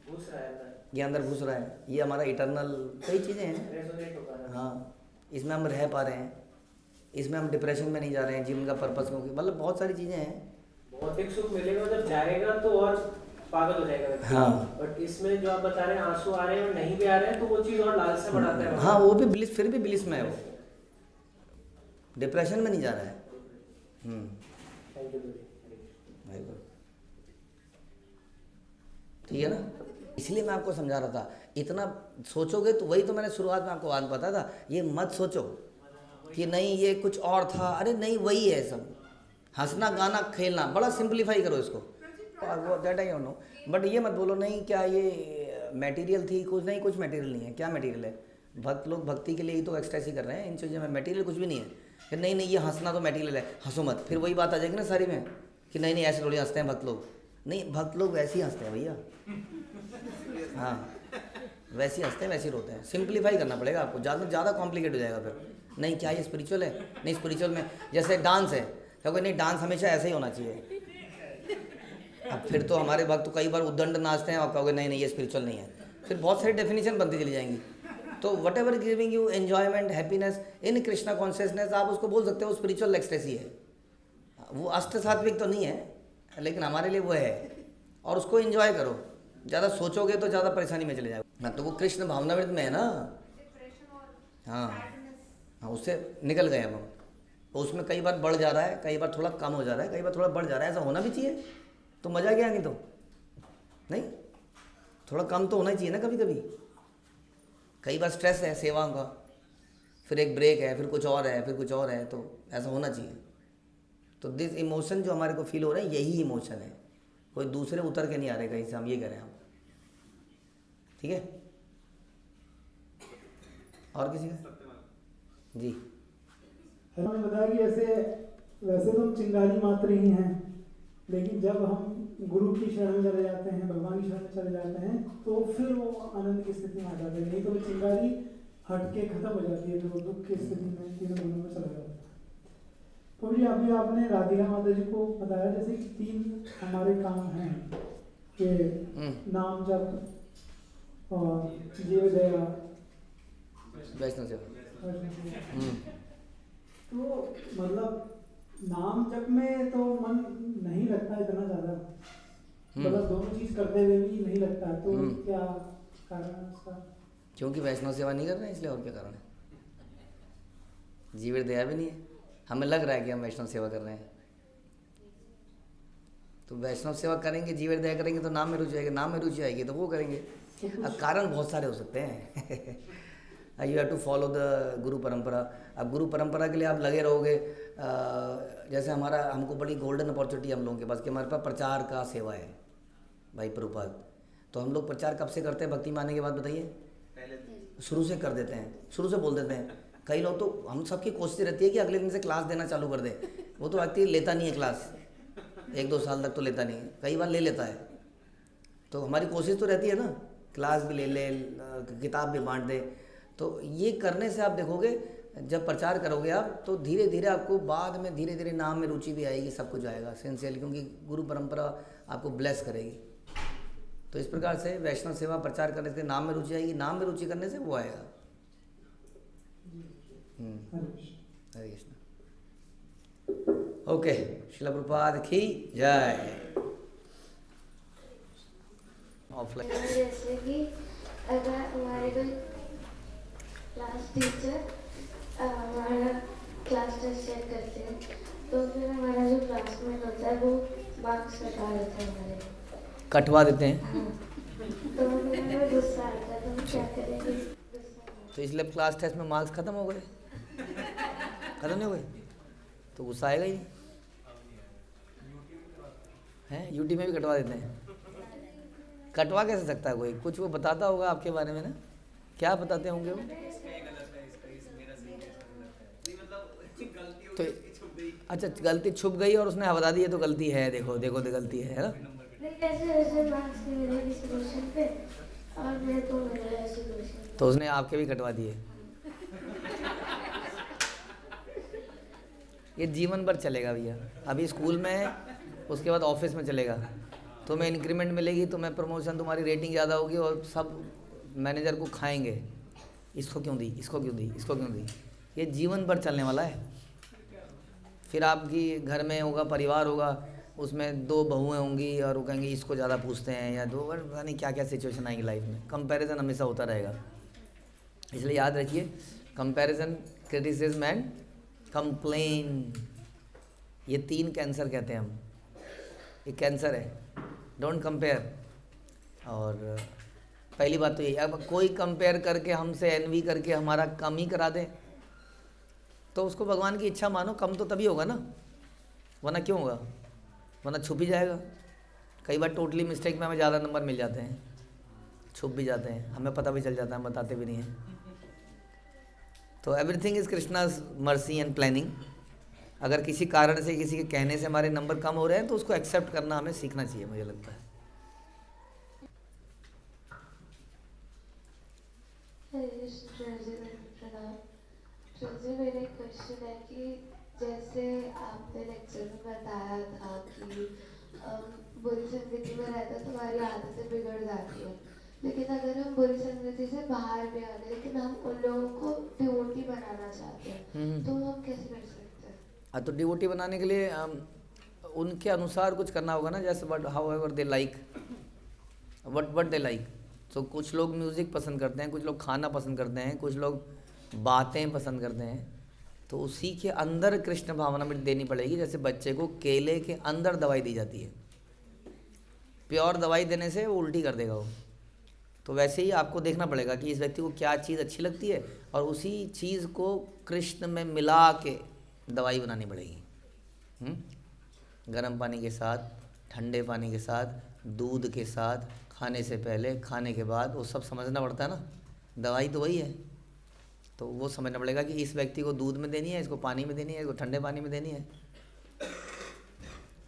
घुस रहा है अंदर, ये अंदर घुस रहा है, ये हमारा इटरनल कई चीज़ें हैं। रेजोनेट हो पा रहा है। हाँ, इसमें हम रह पा रहे हैं, इसमें हम डिप्रेशन में नहीं जा रहे हैं, जीवन का पर्पस क्योंकि मतलब बहुत सारी चीज़ें हैं। भौतिक सुख मिलेगा, जब जाएगा तो और पागल हो जाएगा व्यक्ति। हाँ, बट इसमें जो आप बता रहे हैं आंसू आ रहे हैं और नहीं भी आ रहे हैं, तो वो चीज़ और लालसा बढ़ाता है। हाँ, वो भी ब्लिस, फिर भी ब्लिस में है, वो डिप्रेशन में नहीं जा रहा है। Thank you Guruji. Very good, ठीक है ना। इसलिए मैं आपको समझा रहा था, इतना सोचोगे तो वही तो मैंने शुरुआत में आपको बात बताया था, ये मत सोचो कि नहीं ये कुछ और था, अरे नहीं वही है सब, हंसना गाना खेलना, बड़ा सिंप्लीफाई करो इसको, वो that I don't know. But ये मत बोलो नहीं क्या ये मटेरियल थी, कुछ नहीं, कुछ मटेरियल नहीं है। क्या मटेरियल है? भक्त लोग भक्ति के लिए ही तो एक्सटेसी कर रहे हैं, इन चीज़ों में मटेरियल कुछ भी नहीं है। फिर नहीं नहीं ये हंसना तो मटेरियल है, हंसो मत, फिर वही बात आ जाएगी ना सारी में कि नहीं नहीं ऐसे थोड़ी हंसते हैं भक्त लोग। नहीं, भक्त लोग वैसे ही हंसते हैं भैया, हाँ वैसे ही हंसते हैं वैसे ही रोते हैं। सिंप्लीफाई करना पड़ेगा आपको, ज़्यादा कॉम्प्लिकेट हो जाएगा फिर। नहीं क्या ये स्पिरिचुअल है? नहीं स्पिरिचुअल में जैसे डांस है, क्योंकि नहीं डांस हमेशा ऐसे ही होना चाहिए। अब फिर तो हमारे भक्त तो कई बार उद्दंड नाचते हैं और कहोगे नहीं नहीं ये स्पिरिचुअल नहीं है, फिर बहुत सारी डेफिनेशन बनती चली जाएंगी। तो what ever giving you enjoyment happiness in Krishna consciousness, आप उसको बोल सकते हो स्पिरिचुअल एक्सटेसी है। वो अष्ट सात्विक तो नहीं है, लेकिन हमारे लिए वो है, और उसको एंजॉय करो। ज़्यादा सोचोगे तो ज़्यादा परेशानी में चले जाओगे। हाँ तो वो कृष्ण भावनामृत में है ना, हाँ हाँ उससे निकल गए हम। उसमें कई बार बढ़ जा रहा है, कई बार थोड़ा कम हो जा रहा है, कई बार थोड़ा बढ़ जा रहा है, ऐसा होना भी चाहिए तो मज़ा क्या, नहीं तो नहीं, थोड़ा कम तो होना ही चाहिए ना कभी कभी। कई बार स्ट्रेस है सेवा का, फिर एक ब्रेक है, फिर कुछ और है, फिर कुछ और है, तो ऐसा होना चाहिए। तो दिस इमोशन जो हमारे को फील हो रहा है यही इमोशन है, कोई दूसरे उतर के नहीं आ रहे कहीं से, हम ये कह रहे हैं हम, ठीक है। और किसी का? जी हमें बताया कि वैसे तो हम चिंगारी मात्र ही हैं, लेकिन जब हम गुरु की शरण में चले जाते हैं, भगवान की शरण में चले जाते हैं, तो फिर वो आनंद की स्थिति में आ जाते हैं। नहीं तो वो चिंगारी हट के खत्म हो जाती है, फिर वो दुख की स्थिति में तीनों गुणों में चला जाता है। तो जी अभी आपने राधिका माता जी को बताया जैसे कि 3 हमारे काम हैं कि नाम जप और जीव दया, वैष्णव सेवा। तो मतलब नाम जप में तो मन नहीं लगता इतना ज़्यादा, मतलब दोनों चीज़ करते हुए भी नहीं लगता, तो क्या कारण है उसका? क्योंकि वैष्णव सेवा नहीं कर रहे हैं इसलिए, और क्या कारण है? जीवित दया भी नहीं है, हमें लग रहा है कि हम वैष्णव सेवा कर रहे हैं। तो वैष्णव सेवा करेंगे, जीवित दया करेंगे तो नाम में रुचि आएगी, नाम में रुचि आएगी तो वो करेंगे। अब कारण बहुत सारे हो सकते हैं। You have to follow the guru parampara. अब गुरु परंपरा के लिए आप लगे रहोगे, जैसे हमको बड़ी गोल्डन अपॉर्चुनिटी हम लोगों के पास कि हमारे पास प्रचार का सेवा है भाई प्रभुपाद। तो हम लोग प्रचार कब से करते हैं भक्ति में आने के बाद, बताइए? पहले शुरू से कर देते हैं, शुरू से बोल देते हैं। कई लोग तो, हम सबकी कोशिश रहती है कि अगले दिन से क्लास देना चालू कर दे, वो तो व्यक्ति लेता नहीं है क्लास, 1-2 साल तक तो लेता नहीं है, कई बार ले लेता है। तो हमारी कोशिश तो रहती है ना, क्लास भी ले ले, किताब भी बांट दे। तो ये करने से आप देखोगे जब प्रचार करोगे आप, तो धीरे धीरे आपको बाद में धीरे धीरे नाम में रुचि भी आएगी, सब कुछ आएगा सिंसियरली, क्योंकि गुरु परंपरा आपको ब्लेस करेगी। तो इस प्रकार से वैष्णव सेवा प्रचार करने से नाम में रुचि आएगी, नाम में रुचि करने से वो आएगा। हरे कृष्ण। ओके, श्रील प्रभुपाद की जय। ऑफलाइन जैसे कि अगर हमारे कोई क्लास टीचर हमारा क्लास टेस्ट चेक करते हैं, तो फिर हमारा जो क्लासमेट होता है वो मार्क्स कटा देते हैं हमारे, कटवा देते हैं। हाँ। तो हमें गुस्सा आता है, तो हम क्या करेंगे? तो इसलिए क्लास टेस्ट में मार्क्स खत्म हो गए, खत्म नहीं हो गए तो गुस्सा आएगा ही है। यूटी में भी कटवा देते हैं। कटवा कैसे सकता है कोई? कुछ वो बताता होगा आपके बारे में ना, क्या बताते होंगे वो? तो अच्छा, गलती छुप गई और उसने बता दी है तो गलती है, देखो देखो तो गलती है ना। तो उसने आपके भी कटवा दिए। ये जीवन भर चलेगा भैया। अभी स्कूल में, उसके बाद ऑफिस में चलेगा, तुम्हें इंक्रीमेंट मिलेगी, तुम्हें प्रमोशन, तुम्हारी रेटिंग ज़्यादा होगी और सब मैनेजर को खाएंगे, इसको क्यों दी, इसको क्यों दी, इसको क्यों दी। ये जीवन भर चलने वाला है। फिर आपकी घर में होगा, परिवार होगा, उसमें 2 बहुएं होंगी और वो कहेंगे इसको ज़्यादा पूछते हैं, या 2 पता नहीं क्या क्या सिचुएशन आएंगी लाइफ में। कंपैरिजन हमेशा होता रहेगा, इसलिए याद रखिए, कंपैरिजन, क्रिटिसिज्म एंड कंप्लेन, ये 3 कैंसर कहते हैं हम, ये कैंसर है, डोंट कंपेयर। और पहली बात तो यही, अब कोई कंपेयर करके हमसे एनवी करके हमारा कम ही करा दे तो उसको भगवान की इच्छा मानो, कम तो तभी होगा ना, वरना क्यों होगा, वरना छुप ही जाएगा। कई बार टोटली मिस्टेक में हमें ज़्यादा नंबर मिल जाते हैं, छुप भी जाते हैं, हमें पता भी चल जाता है, हम बताते भी नहीं हैं। तो everything is Krishna's mercy and planning. अगर किसी कारण से, किसी के कहने से हमारे नंबर कम हो रहे हैं तो उसको एक्सेप्ट करना हमें सीखना चाहिए, मुझे लगता है। मेरा क्वेश्चन है कि जैसे आपने लेक्चर में बताया था कि बुरी संगति में रहता तो हमारी आदतें बिगड़ जाती है, लेकिन अगर हम बुरी संगति से बाहर भी आ गए लेकिन हम उन लोगों को डिवोटी बनाना चाहते हैं तो हम कैसे कर सकते हैं? हाँ, तो डिवोटी बनाने के लिए उनके अनुसार कुछ करना होगा ना, जैसे but how ever they like, what they like. तो कुछ लोग म्यूज़िक पसंद करते हैं, कुछ लोग खाना पसंद करते हैं, कुछ लोग बातें पसंद करते हैं, तो उसी के अंदर कृष्ण भावना में देनी पड़ेगी। जैसे बच्चे को केले के अंदर दवाई दी जाती है, प्योर दवाई देने से वो उल्टी कर देगा वो, तो वैसे ही आपको देखना पड़ेगा कि इस व्यक्ति को क्या चीज़ अच्छी लगती है और उसी चीज़ को कृष्ण में मिला के दवाई बनानी पड़ेगी। गर्म पानी के साथ, ठंडे पानी के साथ, दूध के साथ, खाने से पहले, खाने के बाद, वो सब समझना पड़ता है ना, दवाई तो वही है। तो वो समझना पड़ेगा कि इस व्यक्ति को दूध में देनी है, इसको पानी में देनी है, इसको ठंडे पानी में देनी है।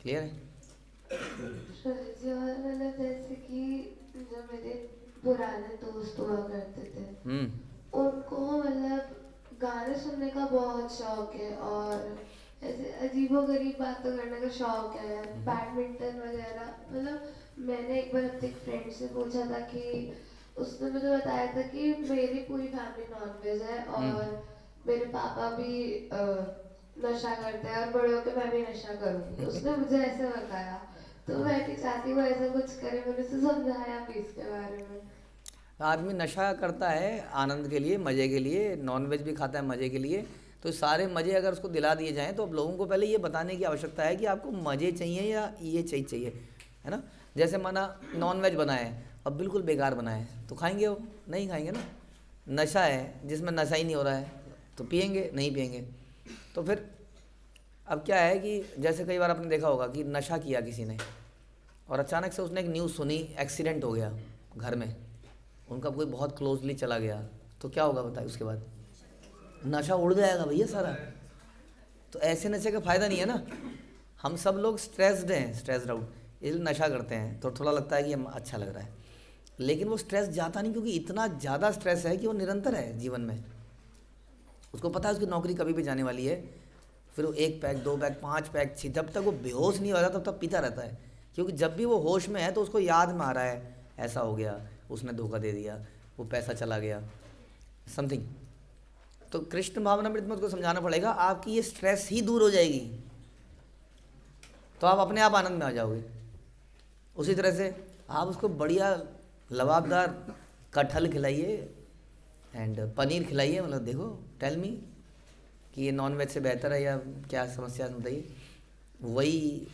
क्लियर है? मतलब जैसे कि जो मेरे पुराने दोस्त हुआ करते थे उनको मतलब गाने सुनने का बहुत शौक है और ऐसे अजीबोगरीब बातें करने का शौक है, बैडमिंटन वगैरह। मतलब मैंने एक बार अपने फ्रेंड से पूछा था कि उसने मुझे बताया था कि मेरी पूरी फैमिली नॉनवेज है और मेरे पापा भी नशा करते हैं और बड़े होकर मैं भी नशा करूँगी। उसने मुझे ऐसे बताया, तो मैं भी चाहती हूँ ऐसा कुछ करे, मैंने उसे समझाया भी इसके बारे में। आदमी नशा करता है आनंद के लिए, मज़े के लिए, नॉनवेज भी खाता है मज़े के लिए, तो सारे मज़े अगर उसको दिला दिए जाएँ तो अब लोगों को पहले ये बताने की आवश्यकता है कि आपको मज़े चाहिए या ये चाहिए, है ना। जैसे माना नॉनवेज बनाए और बिल्कुल बेकार बनाए तो खाएंगे वो? नहीं खाएंगे ना। नशा है जिसमें नशा ही नहीं हो रहा है तो पिएंगे? नहीं पिएंगे। तो फिर अब क्या है कि जैसे कई बार आपने देखा होगा कि नशा किया किसी ने और अचानक से उसने एक न्यूज़ सुनी, एक्सीडेंट हो गया घर में, उनका कोई बहुत क्लोजली चला गया, तो क्या होगा बताइए? उसके बाद नशा उड़ जाएगा भैया सारा। तो ऐसे नशे का फ़ायदा नहीं है ना। हम सब लोग स्ट्रेस्ड हैं, स्ट्रेस्ड आउट, इसलिए नशा करते हैं तो थोड़ा लगता है कि हम अच्छा लग रहा है, लेकिन वो स्ट्रेस जाता नहीं, क्योंकि इतना ज़्यादा स्ट्रेस है कि वो निरंतर है जीवन में। उसको पता है उसकी नौकरी कभी भी जाने वाली है, फिर वो 1 पैक 2 पैक 5 पैक 6, जब तक वो बेहोश नहीं हो रहा तब तक पीता रहता है, क्योंकि जब भी वो होश में है तो उसको याद में आ रहा है ऐसा हो गया, उसने धोखा दे दिया, वो पैसा चला गया, समथिंग। तो कृष्ण भावनामृत को समझाना पड़ेगा, आपकी ये स्ट्रेस ही दूर हो जाएगी तो आप अपने आप आनंद में आ जाओगे। उसी तरह से आप उसको बढ़िया लबाबदार कटहल खिलाइए एंड पनीर खिलाइए, मतलब देखो टेल मी कि ये नॉनवेज से बेहतर है या क्या समस्या है बताइए। वही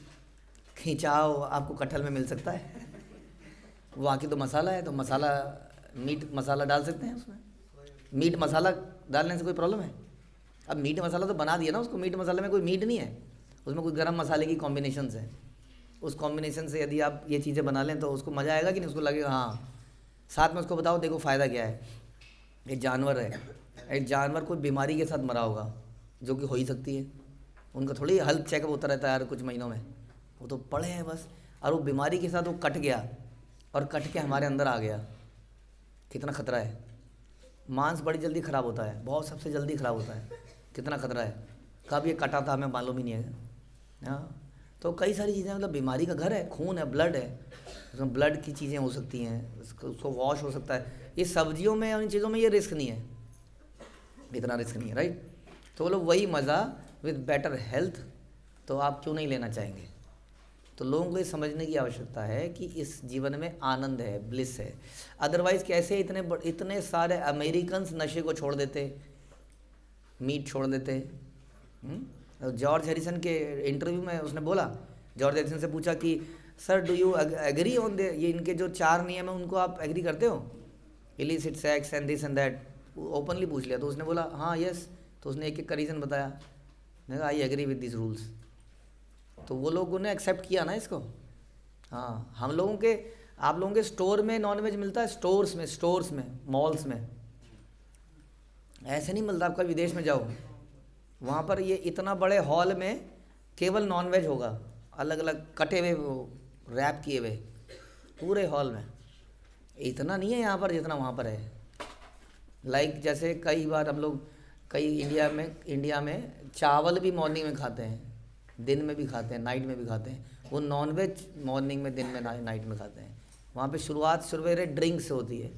खिंचाव आपको कटहल में मिल सकता है, वहाँ की तो मसाला है, तो मसाला मीट मसाला डाल सकते हैं उसमें। मीट मसाला डालने से कोई प्रॉब्लम है? अब मीट मसाला तो बना दिया ना उसको, मीट मसाले में कोई मीट नहीं है, उसमें कोई गरम मसाले की कॉम्बिनेशन है। उस कॉम्बिनेशन से यदि आप ये चीज़ें बना लें तो उसको मज़ा आएगा कि नहीं? उसको लगेगा हाँ। साथ में उसको बताओ देखो फ़ायदा क्या है, ये जानवर है, एक जानवर कोई बीमारी के साथ मरा होगा जो कि हो ही सकती है, उनका थोड़ी हेल्थ चेकअप होता रहता है हर कुछ महीनों में, वो तो पड़े हैं बस, और वो बीमारी के साथ वो कट गया और कट के हमारे अंदर आ गया, कितना खतरा है। मांस बड़ी जल्दी ख़राब होता है, बहुत सबसे जल्दी ख़राब होता है, कितना खतरा है। कब ये कटा था हमें मालूम ही नहीं है। हाँ, तो कई सारी चीज़ें, मतलब बीमारी का घर है, खून है, ब्लड है, उसमें ब्लड की चीज़ें हो सकती हैं, उसको वॉश हो सकता है। ये सब्जियों में और इन चीज़ों में ये रिस्क नहीं है, इतना रिस्क नहीं है, राइट। तो वो लोग वही मज़ा विद बेटर हेल्थ, तो आप क्यों नहीं लेना चाहेंगे? तो लोगों को ये समझने की आवश्यकता है कि इस जीवन में आनंद है, ब्लिस है। अदरवाइज़ कैसे इतने सारे अमेरिकन्स नशे को छोड़ देते, मीट छोड़ देते, जॉर्ज हैरिसन के इंटरव्यू में उसने बोला, जॉर्ज हैरिसन से पूछा कि sir do you agree on the, ये इनके जो 4 नियम है उनको आप एग्री करते हो, illicit sex and this and that, openly पूछ लिया। तो उसने बोला हाँ यस। तो उसने एक एक का रीज़न बताया। मैंने कहा I agree with this rules. तो वो लोगों ने एक्सेप्ट किया ना इसको। हाँ, हम लोगों के, आप लोगों के स्टोर में नॉनवेज मिलता है, स्टोर्स में, मॉल्स में, ऐसे नहीं मिलता। आप कभी विदेश में जाओ, वहाँ पर ये इतना बड़े हॉल में केवल नॉनवेज होगा, अलग अलग कटे हुए, वो रैप किए हुए पूरे हॉल में। इतना नहीं है यहाँ पर जितना वहाँ पर है। लाइक जैसे कई बार हम लोग इंडिया में चावल भी मॉर्निंग में खाते हैं, दिन में भी खाते हैं, नाइट में भी खाते हैं। वो नॉनवेज मॉर्निंग में, दिन में, नाइट में खाते हैं। वहाँ पे शुरुआत सवेरे ड्रिंक से होती है।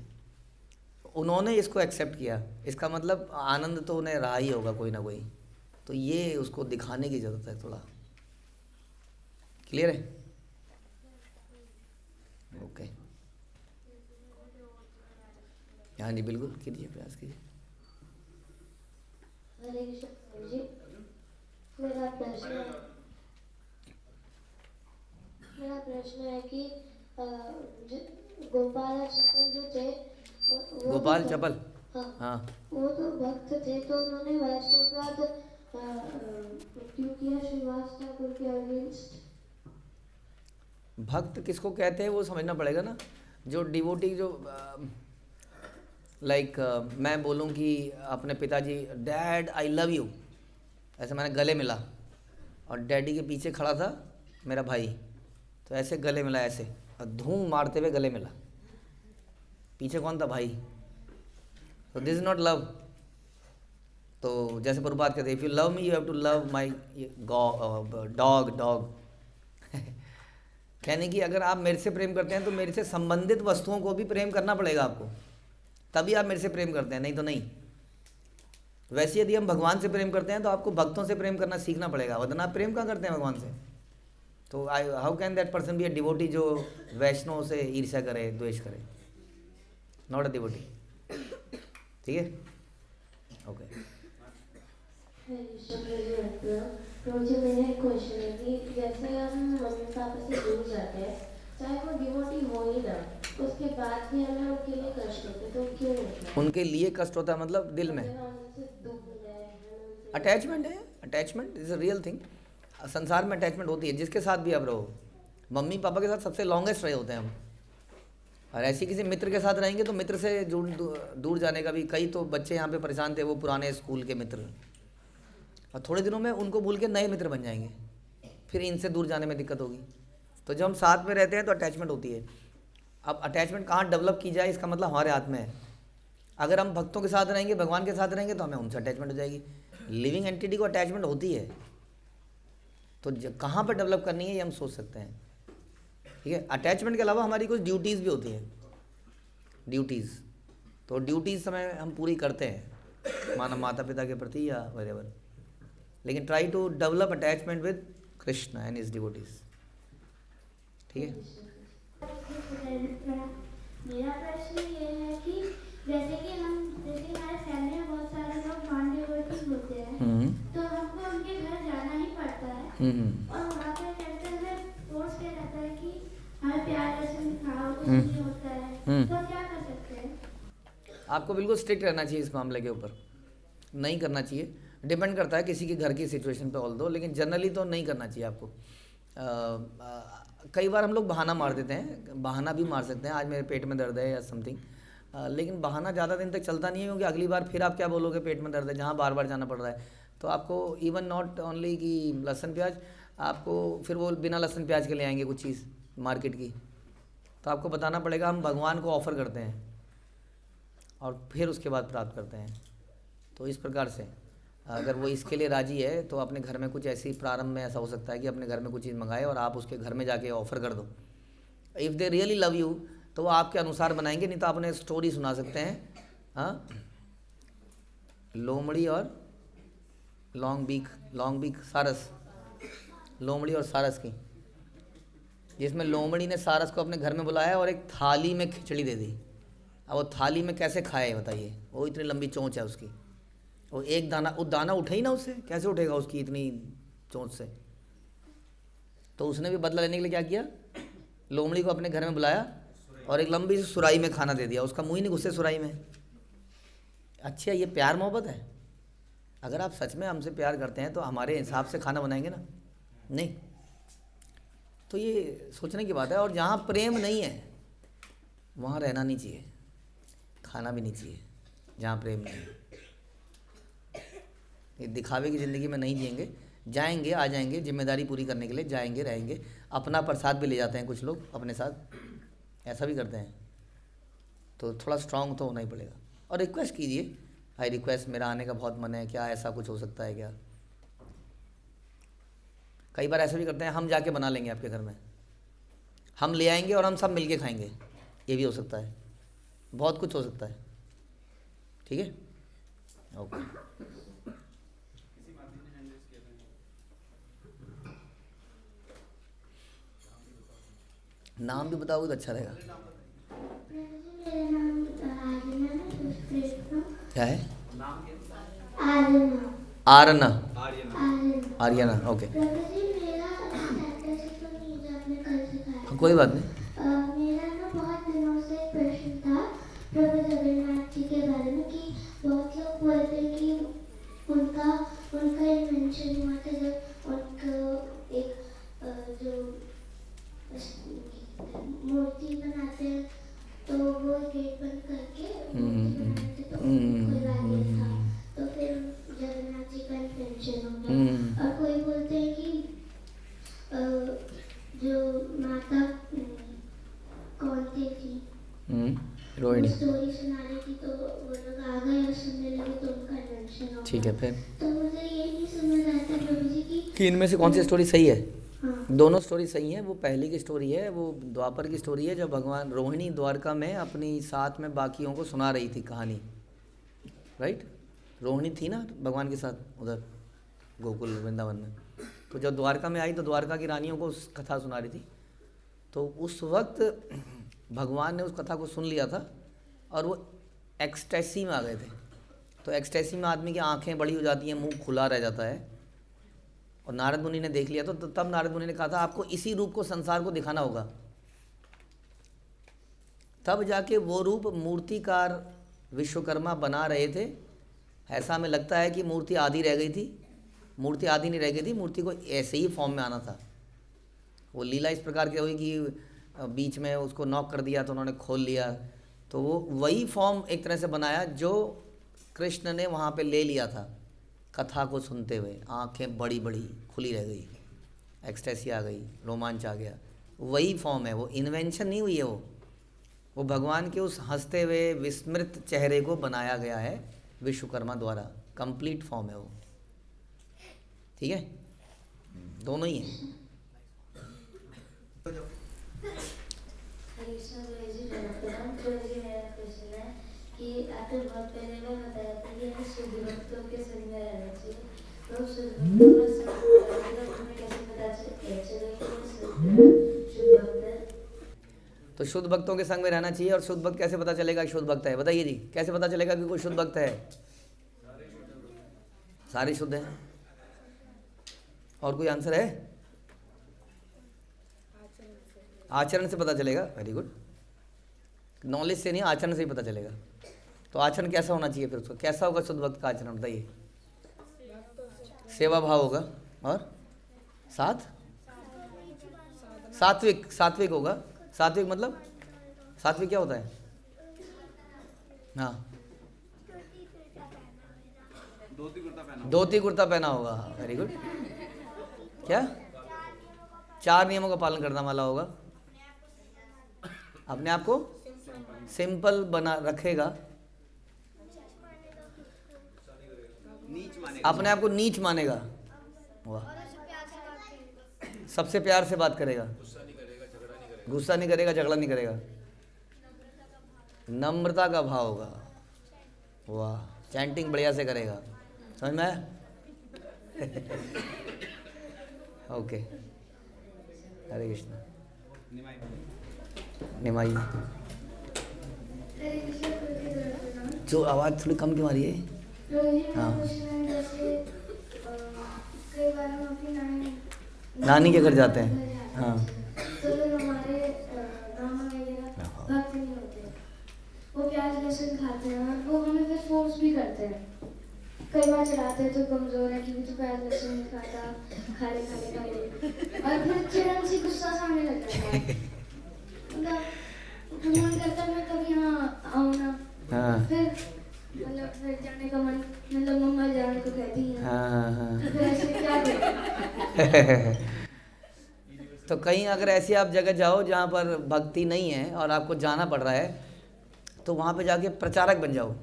उन्होंने इसको एक्सेप्ट किया, इसका मतलब आनंद तो उन्हें रहा ही होगा कोई ना कोई। तो ये उसको दिखाने की ज़रूरत है थोड़ा। क्लियर है? ओके, हाँ जी बिल्कुल कीजिए, प्रयास कीजिए। हरे कृष्ण जी, मेरा प्रश्न है कि गोपाल चपल जो थे, गोपाल चपल, हाँ, वो तो भक्त थे, तो उन्होंने वैष्णववाद क्यों किया श्रीवास ठाकुर के अगेंस्ट? भक्त किसको कहते हैं वो समझना पड़ेगा ना। जो डिवोटी, जो लाइक मैं बोलूँ कि अपने पिताजी, डैड आई लव यू, ऐसे मैंने गले मिला, और डैडी के पीछे खड़ा था मेरा भाई, तो ऐसे गले मिला, ऐसे, और धूम मारते हुए गले मिला। पीछे कौन था? भाई। तो दिस इज नॉट लव। तो जैसे प्रभुपाद कहते हैं, if you love me you have to love my dog. कहने की अगर आप मेरे से प्रेम करते हैं तो मेरे से संबंधित वस्तुओं को भी प्रेम करना पड़ेगा आपको, तभी आप मेरे से प्रेम करते हैं, नहीं तो नहीं। वैसे यदि हम भगवान से प्रेम करते हैं तो आपको भक्तों से प्रेम करना सीखना पड़ेगा, वरना आप प्रेम कहाँ करते हैं भगवान से। तो how can that person be a devotee जो वैष्णव से ईर्ष्या करे, द्वेष करे? Not a devotee. ठीक है, ओके। तो मुझे मेरा एक क्वेश्चन है कि जैसे हम मम्मी पापा से दूर जाते हैं, चाहे वो डिवोटी हो ही ना, उसके बाद भी हमें उनके लिए कष्ट होते, तो क्यों होता है? उनके लिए कष्ट होता है मतलब दिल में अटैचमेंट है। Attachment is a real thing. संसार में अटैचमेंट होती है, जिसके साथ भी आप रहो। मम्मी पापा के साथ सबसे लॉन्गेस्ट रहे होते हैं हम, और ऐसी किसी मित्र के साथ रहेंगे तो मित्र से दूर जाने का भी, कई तो बच्चे यहाँ पे परेशान थे, वो पुराने स्कूल के मित्र, और थोड़े दिनों में उनको भूल के नए मित्र बन जाएंगे, फिर इनसे दूर जाने में दिक्कत होगी। तो जब हम साथ में रहते हैं तो अटैचमेंट होती है। अब अटैचमेंट कहाँ डेवलप की जाए, इसका मतलब हमारे हाथ में है। अगर हम भक्तों के साथ रहेंगे, भगवान के साथ रहेंगे, तो हमें उनसे अटैचमेंट हो जाएगी। लिविंग एंटिटी को अटैचमेंट होती है, तो कहाँ पर डेवलप करनी है ये हम सोच सकते हैं। ठीक है, अटैचमेंट के अलावा हमारी कुछ ड्यूटीज़ भी होती हैं, ड्यूटीज़। तो ड्यूटीज़ समय हम पूरी करते हैं, माना माता पिता के प्रति या वेरेवर, लेकिन try to develop attachment with Krishna and his devotees. ठीक है, मेरा प्रश्न ये है कि जैसे हमारे फैमिली में बहुत सारे लोग नॉन डिवोटीज होते हैं, तो हमको उनके घर जाना ही पड़ता है, और वहाँ पे टेंशन में फोर्स किया जाता है कि हमें प्यार से दिखाओ, कुछ नहीं होता है, तो क्या कर सकते हैं? आपको बिल्कुल स्ट्रिक्ट रहना चाहिए इस मामले के ऊपर, नहीं करना चाहिए। डिपेंड करता है किसी के घर की सिचुएशन पे ऑल दो, लेकिन जनरली तो नहीं करना चाहिए आपको। कई बार हम लोग बहाना मार देते हैं, बहाना भी मार सकते हैं, आज मेरे पेट में दर्द है या समथिंग, लेकिन बहाना ज़्यादा दिन तक चलता नहीं है, क्योंकि अगली बार फिर आप क्या बोलोगे, पेट में दर्द है, जहाँ बार बार जाना पड़ रहा है। तो आपको इवन नॉट ओनली कि लहसुन प्याज, आपको फिर वो बिना लहसुन प्याज के ले आएंगे कुछ चीज़ मार्केट की, तो आपको बताना पड़ेगा हम भगवान को ऑफ़र करते हैं और फिर उसके बाद प्राप्त करते हैं। तो इस प्रकार से अगर वो इसके लिए राजी है तो अपने घर में कुछ ऐसी, प्रारंभ में ऐसा हो सकता है कि अपने घर में कुछ चीज़ मंगाए और आप उसके घर में जाके ऑफ़र कर दो। If they really love you तो वो आपके अनुसार बनाएंगे, नहीं तो आप उन्हें स्टोरी सुना सकते हैं। हाँ, लोमड़ी और लॉन्ग बीक सारस, लोमड़ी और सारस की, जिसमें लोमड़ी ने सारस को अपने घर में बुलाया और एक थाली में खिचड़ी दे दी। अब वो थाली में कैसे खाए बताइए, वो इतनी लंबी चोंच है उसकी, वो एक दाना, वो दाना उठे ही ना उससे, कैसे उठेगा उसकी इतनी चोंच से। तो उसने भी बदला लेने के लिए क्या किया, लोमड़ी को अपने घर में बुलाया और एक लंबी सी सुराही में खाना दे दिया। उसका मुंह ही नहीं घुसे सुराही में। अच्छा, ये प्यार मोहब्बत है? अगर आप सच में हमसे प्यार करते हैं तो हमारे हिसाब से खाना बनाएंगे ना? नहीं। तो ये सोचने की बात है। और जहाँ प्रेम नहीं है वहाँ रहना नहीं चाहिए, खाना भी नहीं चाहिए जहाँ प्रेम नहीं है। ये दिखावे की ज़िंदगी में नहीं जिएंगे। जाएंगे आ जाएंगे, जिम्मेदारी पूरी करने के लिए जाएंगे रहेंगे। अपना प्रसाद भी ले जाते हैं कुछ लोग अपने साथ, ऐसा भी करते हैं। तो थोड़ा स्ट्रांग तो होना ही पड़ेगा। और रिक्वेस्ट कीजिए, आई रिक्वेस्ट, मेरा आने का बहुत मन है, क्या ऐसा कुछ हो सकता है क्या? कई बार ऐसा भी करते हैं, हम जाके बना लेंगे आपके घर में, हम ले आएंगे और हम सब मिलके खाएंगे, ये भी हो सकता है। बहुत कुछ हो सकता है। ठीक है, ओके। नाम भी बताओगे तो अच्छा रहेगा। क्या है? आर्यना। आर्यना, ओके। कोई बात नहीं। मेरा ना बहुत दिनों से प्रश्न था प्रभु जगन्नाथ जी के बारे में कि बहुत लोग बोलते हैं कि उनका इन्वेंशन हुआ था जब उनको एक जो मूर्ति बनाते हैं तो वो गेट बंद करके मूर्ति बनाते तो खुलवा दिया था, तो फिर जगन्नाथ जी का इन्वेंशन हो गया। और कोई बोलते हैं कि जो माता कौन थी रोहिणी, स्टोरी सुना रही थी तो वो लोग आ गए और सुनने लगे तो उनका इन्वेंशन हो गया। ठीक है। फिर तो मुझे ये नहीं समझ आता प्रभु जी कि इनमें से कौन सी स्टोरी सही है? हाँ। दोनों स्टोरी सही है। वो पहली की स्टोरी है, वो द्वापर की स्टोरी है, जब भगवान रोहिणी द्वारका में अपनी साथ में बाकियों को सुना रही थी कहानी। राइट, रोहिणी थी ना भगवान के साथ उधर गोकुल वृंदावन में। तो जब द्वारका में आई तो द्वारका की रानियों को उस कथा सुना रही थी। तो उस वक्त भगवान ने उस कथा को सुन लिया था और वो एक्सटेसी में आ गए थे। तो एक्सटेसी में आदमी की आंखें बड़ी हो जाती हैं, मुंह खुला रह जाता है। और नारद मुनि ने देख लिया तो तब नारद मुनि ने कहा था आपको इसी रूप को संसार को दिखाना होगा। तब जाके वो रूप मूर्तिकार विश्वकर्मा बना रहे थे। ऐसा हमें लगता है कि मूर्ति आधी रह गई थी। मूर्ति आधी नहीं रह गई थी, मूर्ति को ऐसे ही फॉर्म में आना था। वो लीला इस प्रकार की हुई कि बीच में उसको नॉक कर दिया तो उन्होंने खोल लिया। तो वो वही फॉर्म एक तरह से बनाया जो कृष्ण ने वहाँ पे ले लिया था। कथा को सुनते हुए आंखें बड़ी बड़ी खुली रह गई, एक्सटेसी आ गई, रोमांच आ गया। वही फॉर्म है, वो इन्वेंशन नहीं हुई है। वो भगवान के उस हंसते हुए विस्मृत चेहरे को बनाया गया है विश्वकर्मा द्वारा। कंप्लीट फॉर्म है वो। ठीक है, दोनों ही हैं। कि आपने बहुत पहले में बताया था कि हमें शुद्ध भक्तों के संग में रहना चाहिए। तो शुद्ध भक्तों में कैसे पता चलेगा कि शुद्ध भक्त है? तो शुद्ध भक्तों के संग में रहना चाहिए। और शुद्ध भक्त कैसे पता चलेगा कि शुद्ध भक्त है? बताइए जी, कैसे पता चलेगा कि कोई शुद्ध भक्त है? सारे शुद्ध हैं। और कोई आंसर है? आचरण से पता चलेगा। Very good. नॉलेज से नहीं, आचरण से ही पता चलेगा। तो आचरण कैसा होना चाहिए फिर उसका? कैसा होगा शुद्ध भक्त का आचरण? बताइए। सेवा भाव होगा और सात्विक। सात्विक होगा। सात्विक मतलब सात्विक क्या होता है? हाँ, धोती कुर्ता पहना होगा। Very good. क्या? 4 नियमों का पालन करने वाला होगा। अपने आप को सिंपल बना रखेगा, अपने आप को नीच मानेगा। वाह। सबसे प्यार से बात करेगा, गुस्सा नहीं करेगा, झगड़ा नहीं करेगा, नम्रता का भाव होगा। वाह, चैंटिंग बढ़िया से करेगा। समझ में आया? ओके, हरे कृष्ण। निमाई जो आवाज़ थोड़ी कम क्यों आ रही है? प्रभु जी मेरा हाँ। क्वेश्चन है जैसे कई बार हम अपनी नानी के घर जाते हैं। घर जाते हाँ। तो फिर हमारे मामा वगैरह भक्त नहीं होते, वो प्याज लहसुन खाते हैं और वो हमें फिर फोर्स भी करते हैं। कई बार चढ़ाते हैं तो कमजोर है क्योंकि तो प्याज लहसुन नहीं खाता, खा ले खा ले खा ले, और फिर चिड़न से गुस्सा सा आने लग जाता है। मतलब मन करता है मैं कभी यहाँ आऊँ ना, हाँ। फिर मतलब फिर जाने का मन, मतलब मम्मा जाने को कहती है। हाँ। तो फिर ऐसे क्या करें? तो कहीं अगर ऐसी आप जगह जाओ जहाँ पर भक्ति नहीं है और आपको जाना पड़ रहा है, तो वहाँ पे जाके प्रचारक बन जाओ।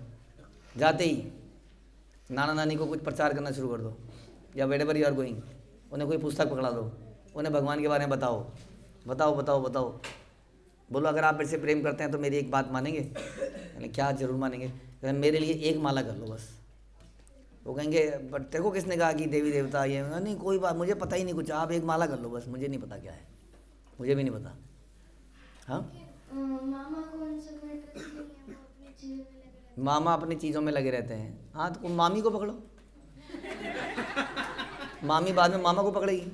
जाते ही नाना नानी को कुछ प्रचार करना शुरू कर दो, या वेरेवर यू आर गोइंग उन्हें कोई पुस्तक पकड़ा दो, उन्हें भगवान के बारे में बताओ बताओ बताओ बताओ। बोलो अगर आप मेरे से प्रेम करते हैं तो मेरी एक बात मानेंगे? यानी क्या ज़रूर मानेंगे? मेरे लिए एक माला कर लो बस। वो कहेंगे बट तेरे को किसने कहा कि देवी देवता ये? नहीं कोई बात, मुझे पता ही नहीं कुछ, आप एक माला कर लो बस, मुझे नहीं पता क्या है, मुझे भी नहीं पता। हाँ, मामा को उन सब में इंटरेस्ट नहीं है, वो अपनी चीज़ों में लगे रहते हैं। मामा अपनी चीज़ों में लगे रहते हैं। हाँ तो मामी को पकड़ो, मामी बाद में मामा को पकड़ेगी।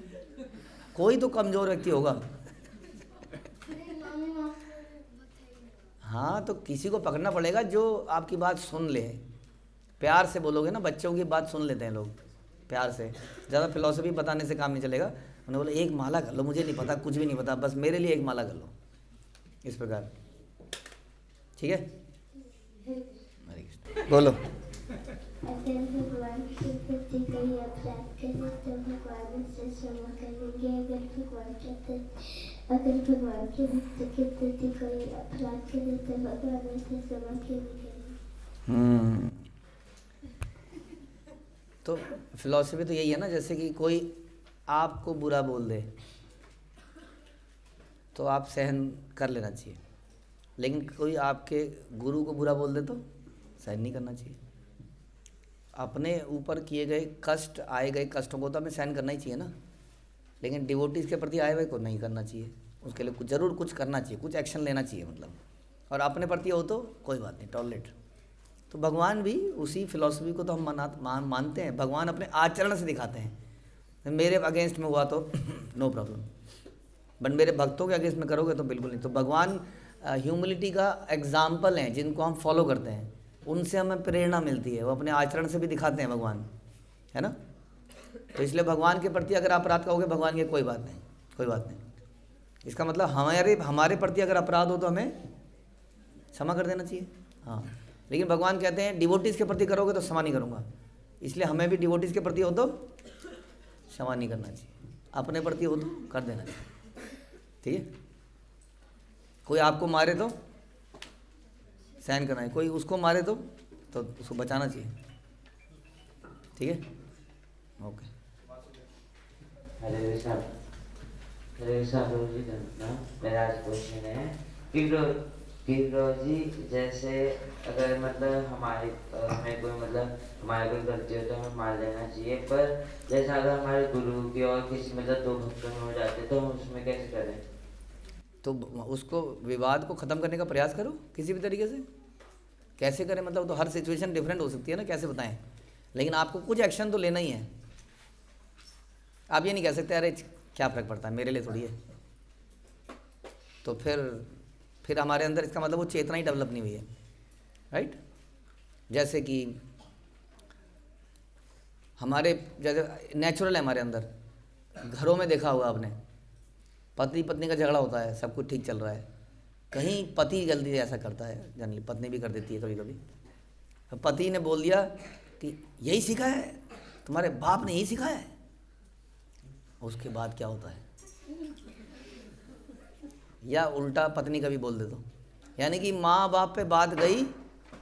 कोई तो कमज़ोर व्यक्ति होगा। नहीं, मामी मामा को भक्त है ही नहीं। हाँ तो किसी को पकड़ना पड़ेगा जो आपकी बात सुन ले। प्यार से बोलोगे ना, बच्चों की बात सुन लेते हैं लोग प्यार से। ज़्यादा फिलॉसफी बताने से काम नहीं चलेगा। उन्होंने बोला एक माला कर लो, मुझे नहीं पता, कुछ भी नहीं पता, बस मेरे लिए एक माला कर लो, इस प्रकार। ठीक है, हरे कृष्ण। बोलो। अगर भगवान के प्रति कोई अपराध करे तो भगवान उससे क्षमा करेंगे। अगर भगवान के भक्त के प्रति कोई अपराध करे तो भगवान उससे क्षमा क्यों नहीं करेंगे? तो फिलॉसफी तो यही है ना, जैसे कि कोई आपको बुरा बोल दे तो आप सहन कर लेना चाहिए, लेकिन कोई आपके गुरु को बुरा बोल दे तो सहन नहीं करना चाहिए। अपने ऊपर किए गए कष्ट, आए गए कष्टों को तो हमें सहन करना ही चाहिए ना, लेकिन डिवोटीज़ के प्रति आए हुए को नहीं करना चाहिए। उसके लिए कुछ ज़रूर कुछ करना चाहिए, कुछ एक्शन लेना चाहिए मतलब। और अपने प्रति हो तो कोई बात नहीं, टॉलरेट। तो भगवान भी उसी फिलॉसफी को तो हम मानते हैं। भगवान अपने आचरण से दिखाते हैं। मेरे अगेंस्ट में हुआ तो नो प्रॉब्लम, बट मेरे भक्तों के अगेंस्ट में करोगे तो बिल्कुल नहीं। तो भगवान ह्यूमिलिटी का एग्जाम्पल हैं, जिनको हम फॉलो करते हैं, उनसे हमें प्रेरणा मिलती है। वो अपने आचरण से भी दिखाते हैं भगवान, है ना। तो इसलिए भगवान के प्रति अगर अपराध कहोगे, भगवान के कोई बात नहीं, कोई बात नहीं। इसका मतलब हमारे प्रति अगर अपराध हो तो हमें क्षमा कर देना चाहिए। हाँ, लेकिन भगवान कहते हैं डिवोटीज़ के प्रति करोगे तो क्षमा नहीं करूँगा। इसलिए हमें भी डिवोटीज़ के प्रति हो तो क्षमा नहीं करना चाहिए, अपने प्रति हो तो कर देना चाहिए। ठीक है, कोई आपको मारे तो सहन करना है, कोई उसको मारे तो उसको बचाना चाहिए। ठीक है, ओके। हरे कृष्णा प्रभु जी। मेरा आज क्वेश्चन है कि प्रभु जी, जैसे अगर मतलब हमें कोई मतलब हमारे कोई गलती हो तो हमें मार देना चाहिए, पर जैसे अगर हमारे गुरु की और किसी मतलब दो भक्तों में हो जाते तो हम उसमें कैसे करें? तो उसको विवाद को ख़त्म करने का प्रयास करो किसी भी तरीके से। कैसे करें मतलब, तो हर सिचुएशन डिफरेंट हो सकती है ना, कैसे बताएं। लेकिन आपको कुछ एक्शन तो लेना ही है। आप ये नहीं कह सकते अरे क्या फ़र्क पड़ता है, मेरे लिए थोड़ी है। तो फिर हमारे अंदर इसका मतलब वो चेतना ही डेवलप नहीं हुई है, राइट। जैसे कि हमारे जैसे नेचुरल है हमारे अंदर, घरों में देखा होगा आपने, पति पत्नी का झगड़ा होता है, सब कुछ ठीक चल रहा है, कहीं पति गलती से ऐसा करता है, जनरली पत्नी भी कर देती है कभी कभी। पति ने बोल दिया कि यही सीखा है, तुम्हारे बाप ने यही सिखाया है। उसके बाद क्या होता है, या उल्टा पत्नी कभी बोल दे तो, यानी कि माँ बाप पे बात गई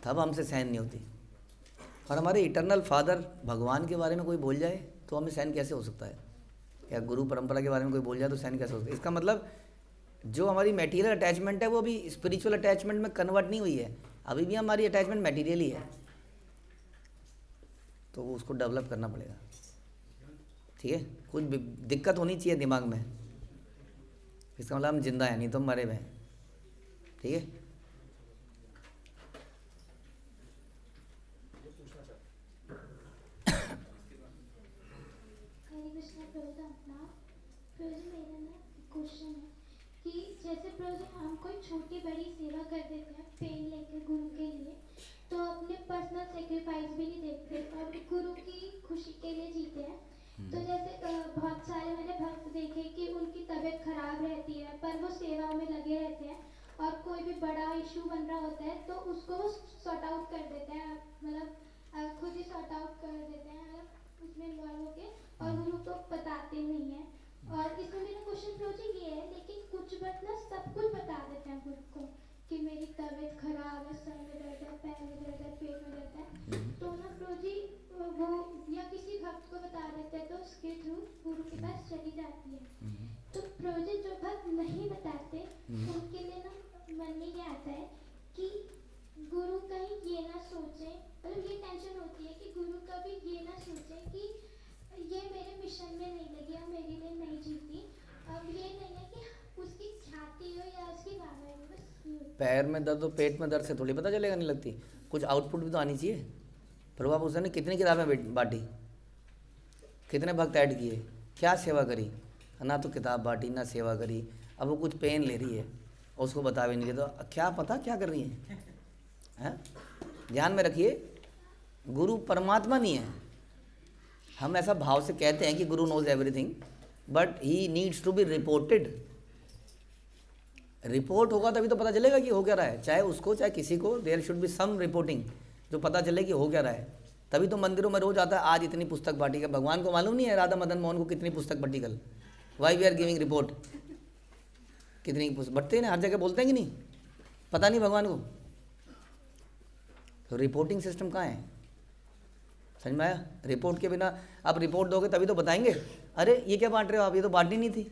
तब हमसे सहन नहीं होती। और हमारे इटर्नल फादर भगवान के बारे में कोई बोल जाए तो हमें सहन कैसे हो सकता है, या गुरु परंपरा के बारे में कोई बोल जाए तो सहन कैसे हो सकता है। इसका मतलब जो हमारी मटेरियल अटैचमेंट है वो अभी स्पिरिचुअल अटैचमेंट में कन्वर्ट नहीं हुई है, अभी भी हमारी अटैचमेंट मटेरियल ही है। तो उसको डेवलप करना पड़ेगा। ठीक है, कुछ दिक्कत होनी चाहिए दिमाग में, इसका मतलब हम जिंदा हैं, नहीं तो मरे हुए हैं। ठीक है, प्रभु अपना प्रभु मेरा ना क्वेश्चन है कि जैसे प्रभु हम कोई छोटी बड़ी सेवा कर देते हैं पेन लेकर गुरु के लिए, तो अपने पर्सनल सेक्रीफाइस भी नहीं देखते और गुरु की खुशी के लिए जीते हैं। तो जैसे बहुत सारे मैंने भक्त देखे कि उनकी तबीयत खराब रहती है पर वो सेवाओं में लगे रहते हैं, और कोई भी बड़ा इशू बन रहा होता है तो उसको वो सॉर्ट आउट कर देते हैं, मतलब खुद ही सॉर्ट आउट कर देते हैं, मतलब उसमें इन्वॉल्व होके, और गुरु को बताते नहीं हैं। और इसमें मेरा क्वेश्चन प्रोजेक्ट ये है, लेकिन कुछ भक्त ना सब कुछ बता देते हैं गुरु को कि मेरी तबीयत खराब है, सर में दर्द है, पैर में दर्द है, पेट में दर्द है, तो ना प्रोजी वो या किसी भक्त को बता देते हैं तो उसके थ्रू गुरु के पास चली जाती है। तो प्रोजेक्ट जो भक्त नहीं बताते उनके लिए ना मन में ये आता है कि गुरु कहीं ये ना सोचे, मतलब ये टेंशन होती है कि गुरु कभी ये ना सोचे कि ये मेरे मिशन में नहीं लगी या मेरे लिए नहीं जीती। अब ये नहीं है कि उसकी ख्याति हो या उसकी वाह हो, बस पैर में दर्द हो, पेट में दर्द से थोड़ी पता चलेगा, नहीं लगती, कुछ आउटपुट भी तो आनी चाहिए। प्रभु आप उसने कितनी किताबें बांटी, कितने भक्त ऐड किए, क्या सेवा करी, ना तो किताब बांटी ना सेवा करी। अब वो कुछ पेन ले रही है और उसको बता भी नहीं, तो क्या पता क्या कर रही है? ध्यान में रखिए, गुरु परमात्मा नहीं है। हम ऐसा भाव से कहते हैं कि guru knows everything, but he needs to be reported. Report होगा तभी तो पता चलेगा कि हो क्या रहा है, चाहे उसको चाहे किसी को, there should be some reporting जो पता चले कि हो क्या रहा है। तभी तो मंदिरों में रोज आता है आज इतनी पुस्तक बांटी का। भगवान को मालूम नहीं है राधा मदन मोहन को कितनी पुस्तक बांटी कल, why we are giving report, कितनी पुस्तक बंटते हैं, हर जगह बोलते हैं कि नहीं, पता नहीं भगवान को। तो रिपोर्टिंग सिस्टम कहाँ है, समझ में आया? रिपोर्ट के बिना आप रिपोर्ट दोगे तभी तो बताएंगे, अरे ये क्या बांट रहे हो आप, ये तो बांटनी नहीं थी,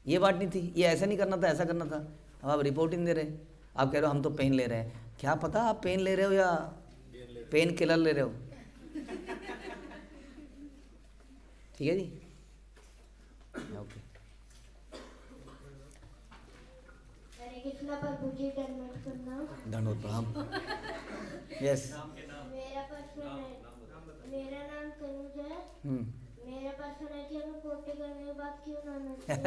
ये बांटनी थी, ये ऐसा नहीं करना था, ऐसा करना था। अब आप रिपोर्ट ही नहीं दे रहे, आप कह रहे हो हम तो पेन ले रहे हैं। क्या पता आप पेन ले रहे हो या पेन किलर ले रहे हो। ठीक है जी, ओके। हरे कृष्णा प्रभु जी, दंडवत करना। दंडवत प्रणाम। यस, मेरा प्रश्न है, मेरा नाम तनुज है। मेरा प्रश्न है कि हमें पोटी करने के बाद क्यों नहाना चाहिए?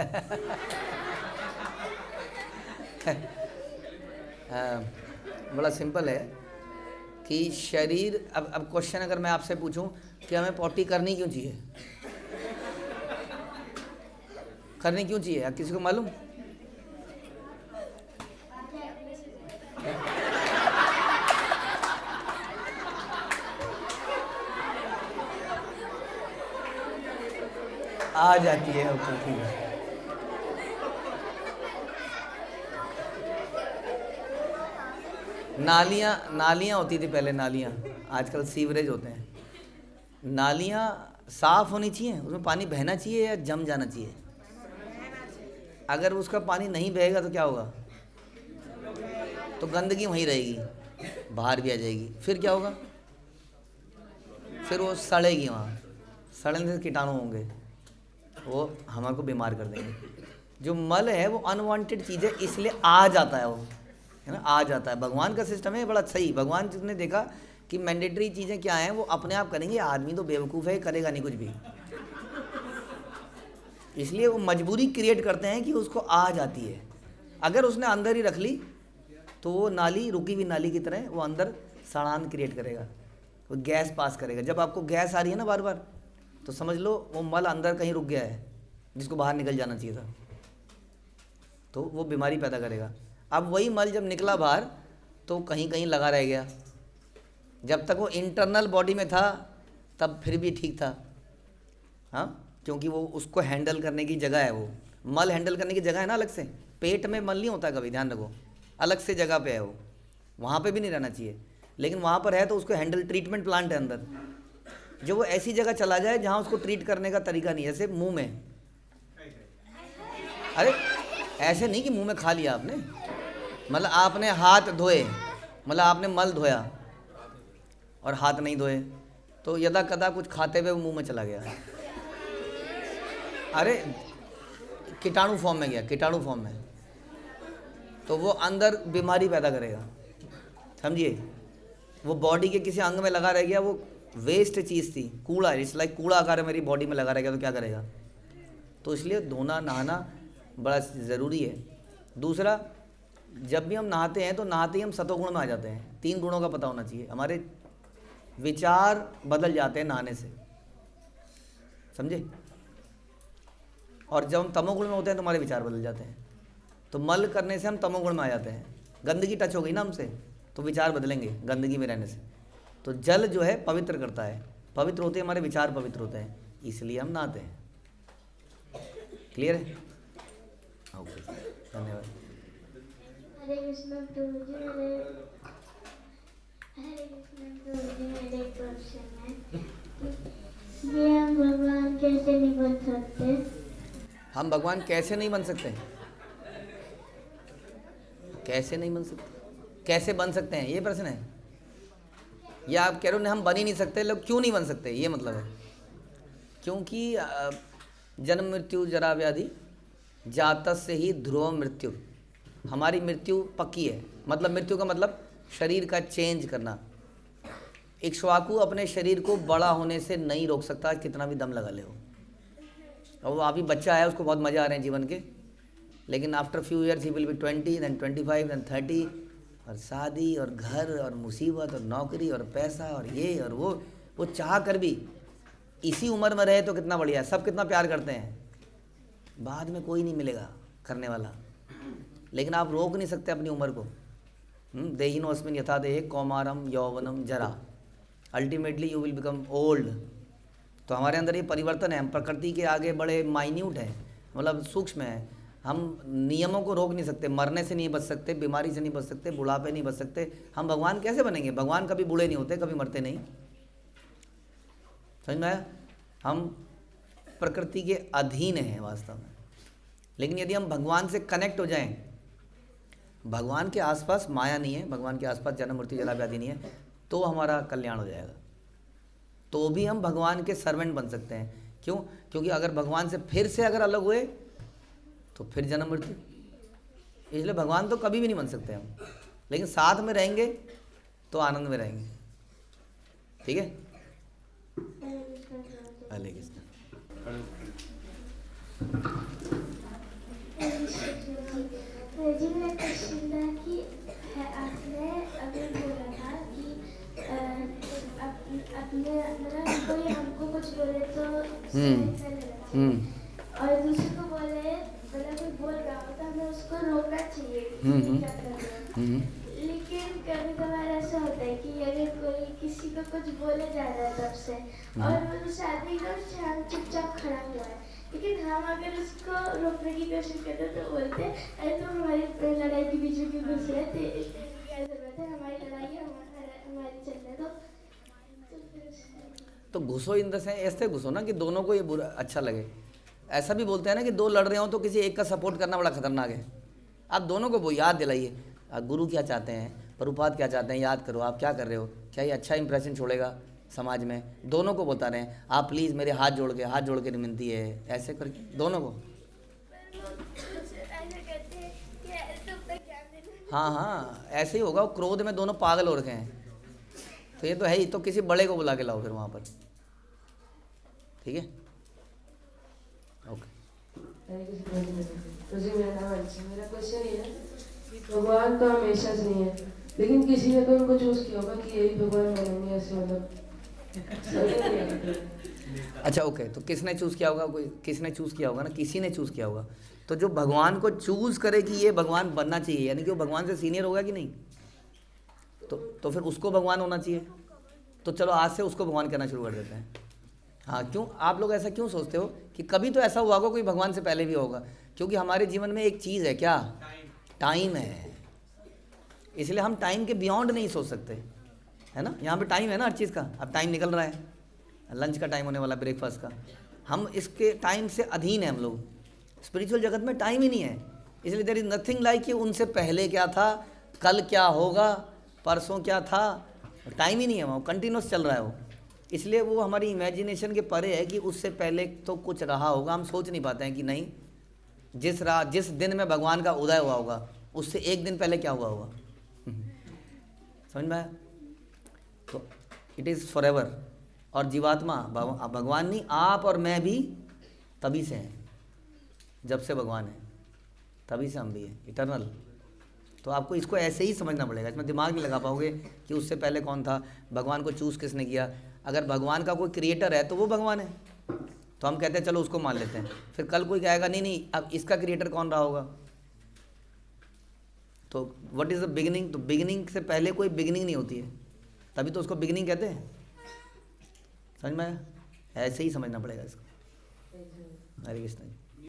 बड़ा सिंपल है कि शरीर, अब क्वेश्चन अगर मैं आपसे पूछूं कि हमें पोटी करनी क्यों चाहिए, करनी क्यों चाहिए, किसी को मालूम? आ जाती है, ओके ठीक है। नालियाँ होती थी पहले, नालियाँ, आजकल सीवरेज होते हैं। नालियाँ साफ़ होनी चाहिए, उसमें पानी बहना चाहिए या जम जाना चाहिए? अगर उसका पानी नहीं बहेगा तो क्या होगा? तो गंदगी वहीं रहेगी, बाहर भी आ जाएगी, फिर क्या होगा? फिर वो सड़ेगी, वहाँ सड़ने से कीटाणु होंगे, वो हमारे को बीमार कर देंगे। जो मल है वो अनवांटेड चीज़ है, इसलिए आ जाता है, वो है ना, आ जाता है। भगवान का सिस्टम है बड़ा सही। भगवान जिसने देखा कि मैंडेटरी चीज़ें क्या हैं वो अपने आप करेंगे, आदमी तो बेवकूफ़ है, करेगा नहीं कुछ भी, इसलिए वो मजबूरी क्रिएट करते हैं कि उसको आ जाती है। अगर उसने अंदर ही रख ली तो वो नाली, रुकी हुई नाली की तरह वो अंदर सड़ान क्रिएट करेगा, वो गैस पास करेगा। जब आपको गैस आ रही है ना बार बार, तो समझ लो वो मल अंदर कहीं रुक गया है जिसको बाहर निकल जाना चाहिए था, तो वो बीमारी पैदा करेगा। अब वही मल जब निकला बाहर तो कहीं कहीं लगा रह गया, जब तक वो इंटरनल बॉडी में था तब फिर भी ठीक था, हाँ, क्योंकि वो उसको हैंडल करने की जगह है, वो मल हैंडल करने की जगह है ना अलग से। पेट में मल नहीं होता कभी, ध्यान रखो, अलग से जगह पे है वो, वहाँ पे भी नहीं रहना चाहिए, लेकिन वहाँ पर है तो उसको हैंडल, ट्रीटमेंट प्लांट है अंदर, जो वो ऐसी जगह चला जाए जहाँ उसको ट्रीट करने का तरीका नहीं है, जैसे मुंह में। अरे ऐसे नहीं कि मुंह में खा लिया आपने, मतलब आपने हाथ धोए, मतलब आपने मल धोया और हाथ नहीं धोए तो यदा कदा कुछ खाते हुए मुंह में चला गया, अरे कीटाणु फॉर्म में गया, कीटाणु फॉर्म में, तो वो अंदर बीमारी पैदा करेगा, समझिए। वो बॉडी के किसी अंग में लगा रह गया, वो वेस्ट चीज़ थी, कूड़ा, इट्स लाइक कूड़ा आकार मेरी बॉडी में लगा रहेगा तो क्या करेगा। तो इसलिए धोना नहाना बड़ा ज़रूरी है। दूसरा, जब भी हम नहाते हैं तो नहाते ही हम सतोगुण में आ जाते हैं। 3 गुणों का पता होना चाहिए। हमारे विचार बदल जाते हैं नहाने से, समझे। और जब हम तमोगुण में होते हैं तो हमारे विचार बदल जाते हैं। तो मल करने से हम तमोगुण में आ जाते हैं, गंदगी टच हो गई ना हमसे तो विचार बदलेंगे गंदगी में रहने से। तो जल जो है पवित्र करता है, पवित्र होते हैं हमारे विचार, पवित्र होते हैं, इसलिए हम नहाते हैं। क्लियर है? ओके, धन्यवाद। हरे कृष्ण प्रभु जी, मेरे एक क्वेश्चन है कि ये हम भगवान कैसे नहीं बन सकते? हम भगवान कैसे नहीं बन सकते? कैसे नहीं बन सकते? कैसे बन सकते हैं ये प्रश्न है, या आप कह रहे हो हम बन ही नहीं सकते। लोग क्यों नहीं बन सकते, ये मतलब है। क्योंकि जन्म मृत्यु जरा व्याधि जातस्य ही ध्रुव मृत्यु, हमारी मृत्यु पक्की है। मतलब मृत्यु का मतलब शरीर का चेंज करना। इक्ष्वाकु अपने शरीर को बड़ा होने से नहीं रोक सकता, कितना भी दम लगा ले हो। और वो अभी बच्चा है, उसको बहुत मज़ा आ रहे हैं जीवन के, लेकिन after few years he will be 20, then 25, then 30, और शादी और घर और मुसीबत और नौकरी और पैसा और ये और वो चाह कर भी इसी उम्र में रहे तो कितना बढ़िया है। सब कितना प्यार करते हैं, बाद में कोई नहीं मिलेगा करने वाला, लेकिन आप रोक नहीं सकते अपनी उम्र को। देहिनोऽस्मिन् यथा देहे कौमारम यौवनम जरा, ultimately you will become old. तो हमारे अंदर ये परिवर्तन है, हम प्रकृति के आगे बड़े माइन्यूट हैं, मतलब सूक्ष्म है। हम नियमों को रोक नहीं सकते, मरने से नहीं बच सकते, बीमारी से नहीं बच सकते, बुढ़ापे नहीं बच सकते। हम भगवान कैसे बनेंगे? भगवान कभी बूढ़े नहीं होते, कभी मरते नहीं, समझ में आया? हम प्रकृति के अधीन हैं वास्तव में। लेकिन यदि हम भगवान से कनेक्ट हो जाएं, भगवान के आसपास माया नहीं है, भगवान के आसपास जन्म मृत्यु जरा व्याधि नहीं है, तो हमारा कल्याण हो जाएगा। तो भी हम भगवान के सर्वेंट बन सकते हैं। क्यों? क्योंकि अगर भगवान से फिर से अगर अलग हुए तो फिर जन्म मृत्यु। इसलिए भगवान तो कभी भी नहीं बन सकते हम, लेकिन साथ में रहेंगे तो आनंद में रहेंगे। ठीक है? हरे कृष्ण। जी मेरा क्वेश्चन था कि आपने अभी बोला था कि अपने मतलब कोई हमको कुछ बोले तो और दूसरे को बोले, मतलब कोई बोल रहा हो तो हमें उसको रोकना चाहिए कि क्या कर रहे हैं। लेकिन कभी कभार ऐसा होता है कि अगर कोई किसी को कुछ बोले जा रहा है तब से और वो शादी का शांत चुपचाप खड़ा हुआ है, लेकिन हम अगर उसको रोकने की कोशिश करते तो बोलते अरे तो हमारी लड़ाई के बीच में क्यों घुस रहे थे, क्या जरूरत है, हमारी लड़ाई है, हमारी चल रही तो घुसो इन दस, ऐसे घुसो ना कि दोनों को ये बुरा अच्छा लगे। ऐसा भी बोलते हैं ना कि दो लड़ रहे हो तो किसी एक का सपोर्ट करना बड़ा खतरनाक है। आप दोनों को वो याद दिलाइए, गुरु क्या चाहते हैं, प्रभुपाद क्या चाहते हैं, याद करो आप क्या कर रहे हो, क्या ये अच्छा इंप्रेशन छोड़ेगा समाज में। दोनों को बता रहे हैं, आप प्लीज़ मेरे हाथ जोड़ के विनती है, ऐसे करके दोनों को। हाँ ऐसे ही होगा, वो क्रोध में दोनों पागल हो रखे हैं। तो ये तो है ही, तो किसी बड़े को बुला के लाओ फिर वहाँ पर। ठीक है? ओके। तो जी मेरा नाम अंशी। मेरा क्वेश्चन ये है कि भगवान तो हमेशा से नहीं है, लेकिन किसी ने तो उनको चूज किया होगा कि यही भगवान बनेंगे, ऐसे मतलब अच्छा ओके, तो किसने चूज़ किया होगा? कोई किसने चूज़ किया होगा ना, किसी ने चूज़ किया होगा। तो जो भगवान को चूज़ करे कि ये भगवान बनना चाहिए, यानी कि वो भगवान से सीनियर होगा कि नहीं, तो फिर उसको भगवान होना चाहिए। तो चलो आज से उसको भगवान कहना शुरू कर देते हैं। हाँ, क्यों आप लोग ऐसा क्यों सोचते हो कि कभी तो ऐसा हुआ होगा कोई भगवान से पहले भी होगा? क्योंकि हमारे जीवन में एक चीज़ है, क्या? टाइम है। इसलिए हम टाइम के बियॉन्ड नहीं सोच सकते, है ना। यहाँ पे टाइम है ना हर चीज़ का। अब टाइम निकल रहा है, लंच का टाइम होने वाला, ब्रेकफास्ट का, हम इसके टाइम से अधीन है हम लोग। स्पिरिचुअल जगत में टाइम ही नहीं है, इसलिए देयर इज़ नथिंग लाइक कि उनसे पहले क्या था, कल क्या होगा, परसों क्या था, टाइम ही नहीं है, वो कंटिन्यूस चल रहा है वो। इसलिए वो हमारी इमेजिनेशन के परे है कि उससे पहले तो कुछ रहा होगा। हम सोच नहीं पाते हैं कि नहीं, जिस दिन में भगवान का उदय हुआ होगा उससे एक दिन पहले क्या हुआ होगा। समझ में आया? तो इट इज़ फॉर एवर, और जीवात्मा भगवान नहीं, आप और मैं भी तभी से हैं, जब से भगवान है तभी से हम भी हैं, इटर्नल। तो आपको इसको ऐसे ही समझना पड़ेगा, इसमें दिमाग नहीं लगा पाओगे कि उससे पहले कौन था, भगवान को चूज़ किसने किया। अगर भगवान का कोई क्रिएटर है तो वो भगवान है, तो हम कहते हैं चलो उसको मान लेते हैं। फिर कल कोई कहेगा नहीं नहीं अब इसका क्रिएटर कौन रहा होगा, तो व्हाट इज़ द बिगिनिंग, तो बिगिनिंग से पहले कोई बिगिनिंग नहीं होती है, तभी तो उसको बिगिनिंग कहते हैं। समझ में आया? ऐसे ही समझना पड़ेगा इसको। हरे कृष्ण जी।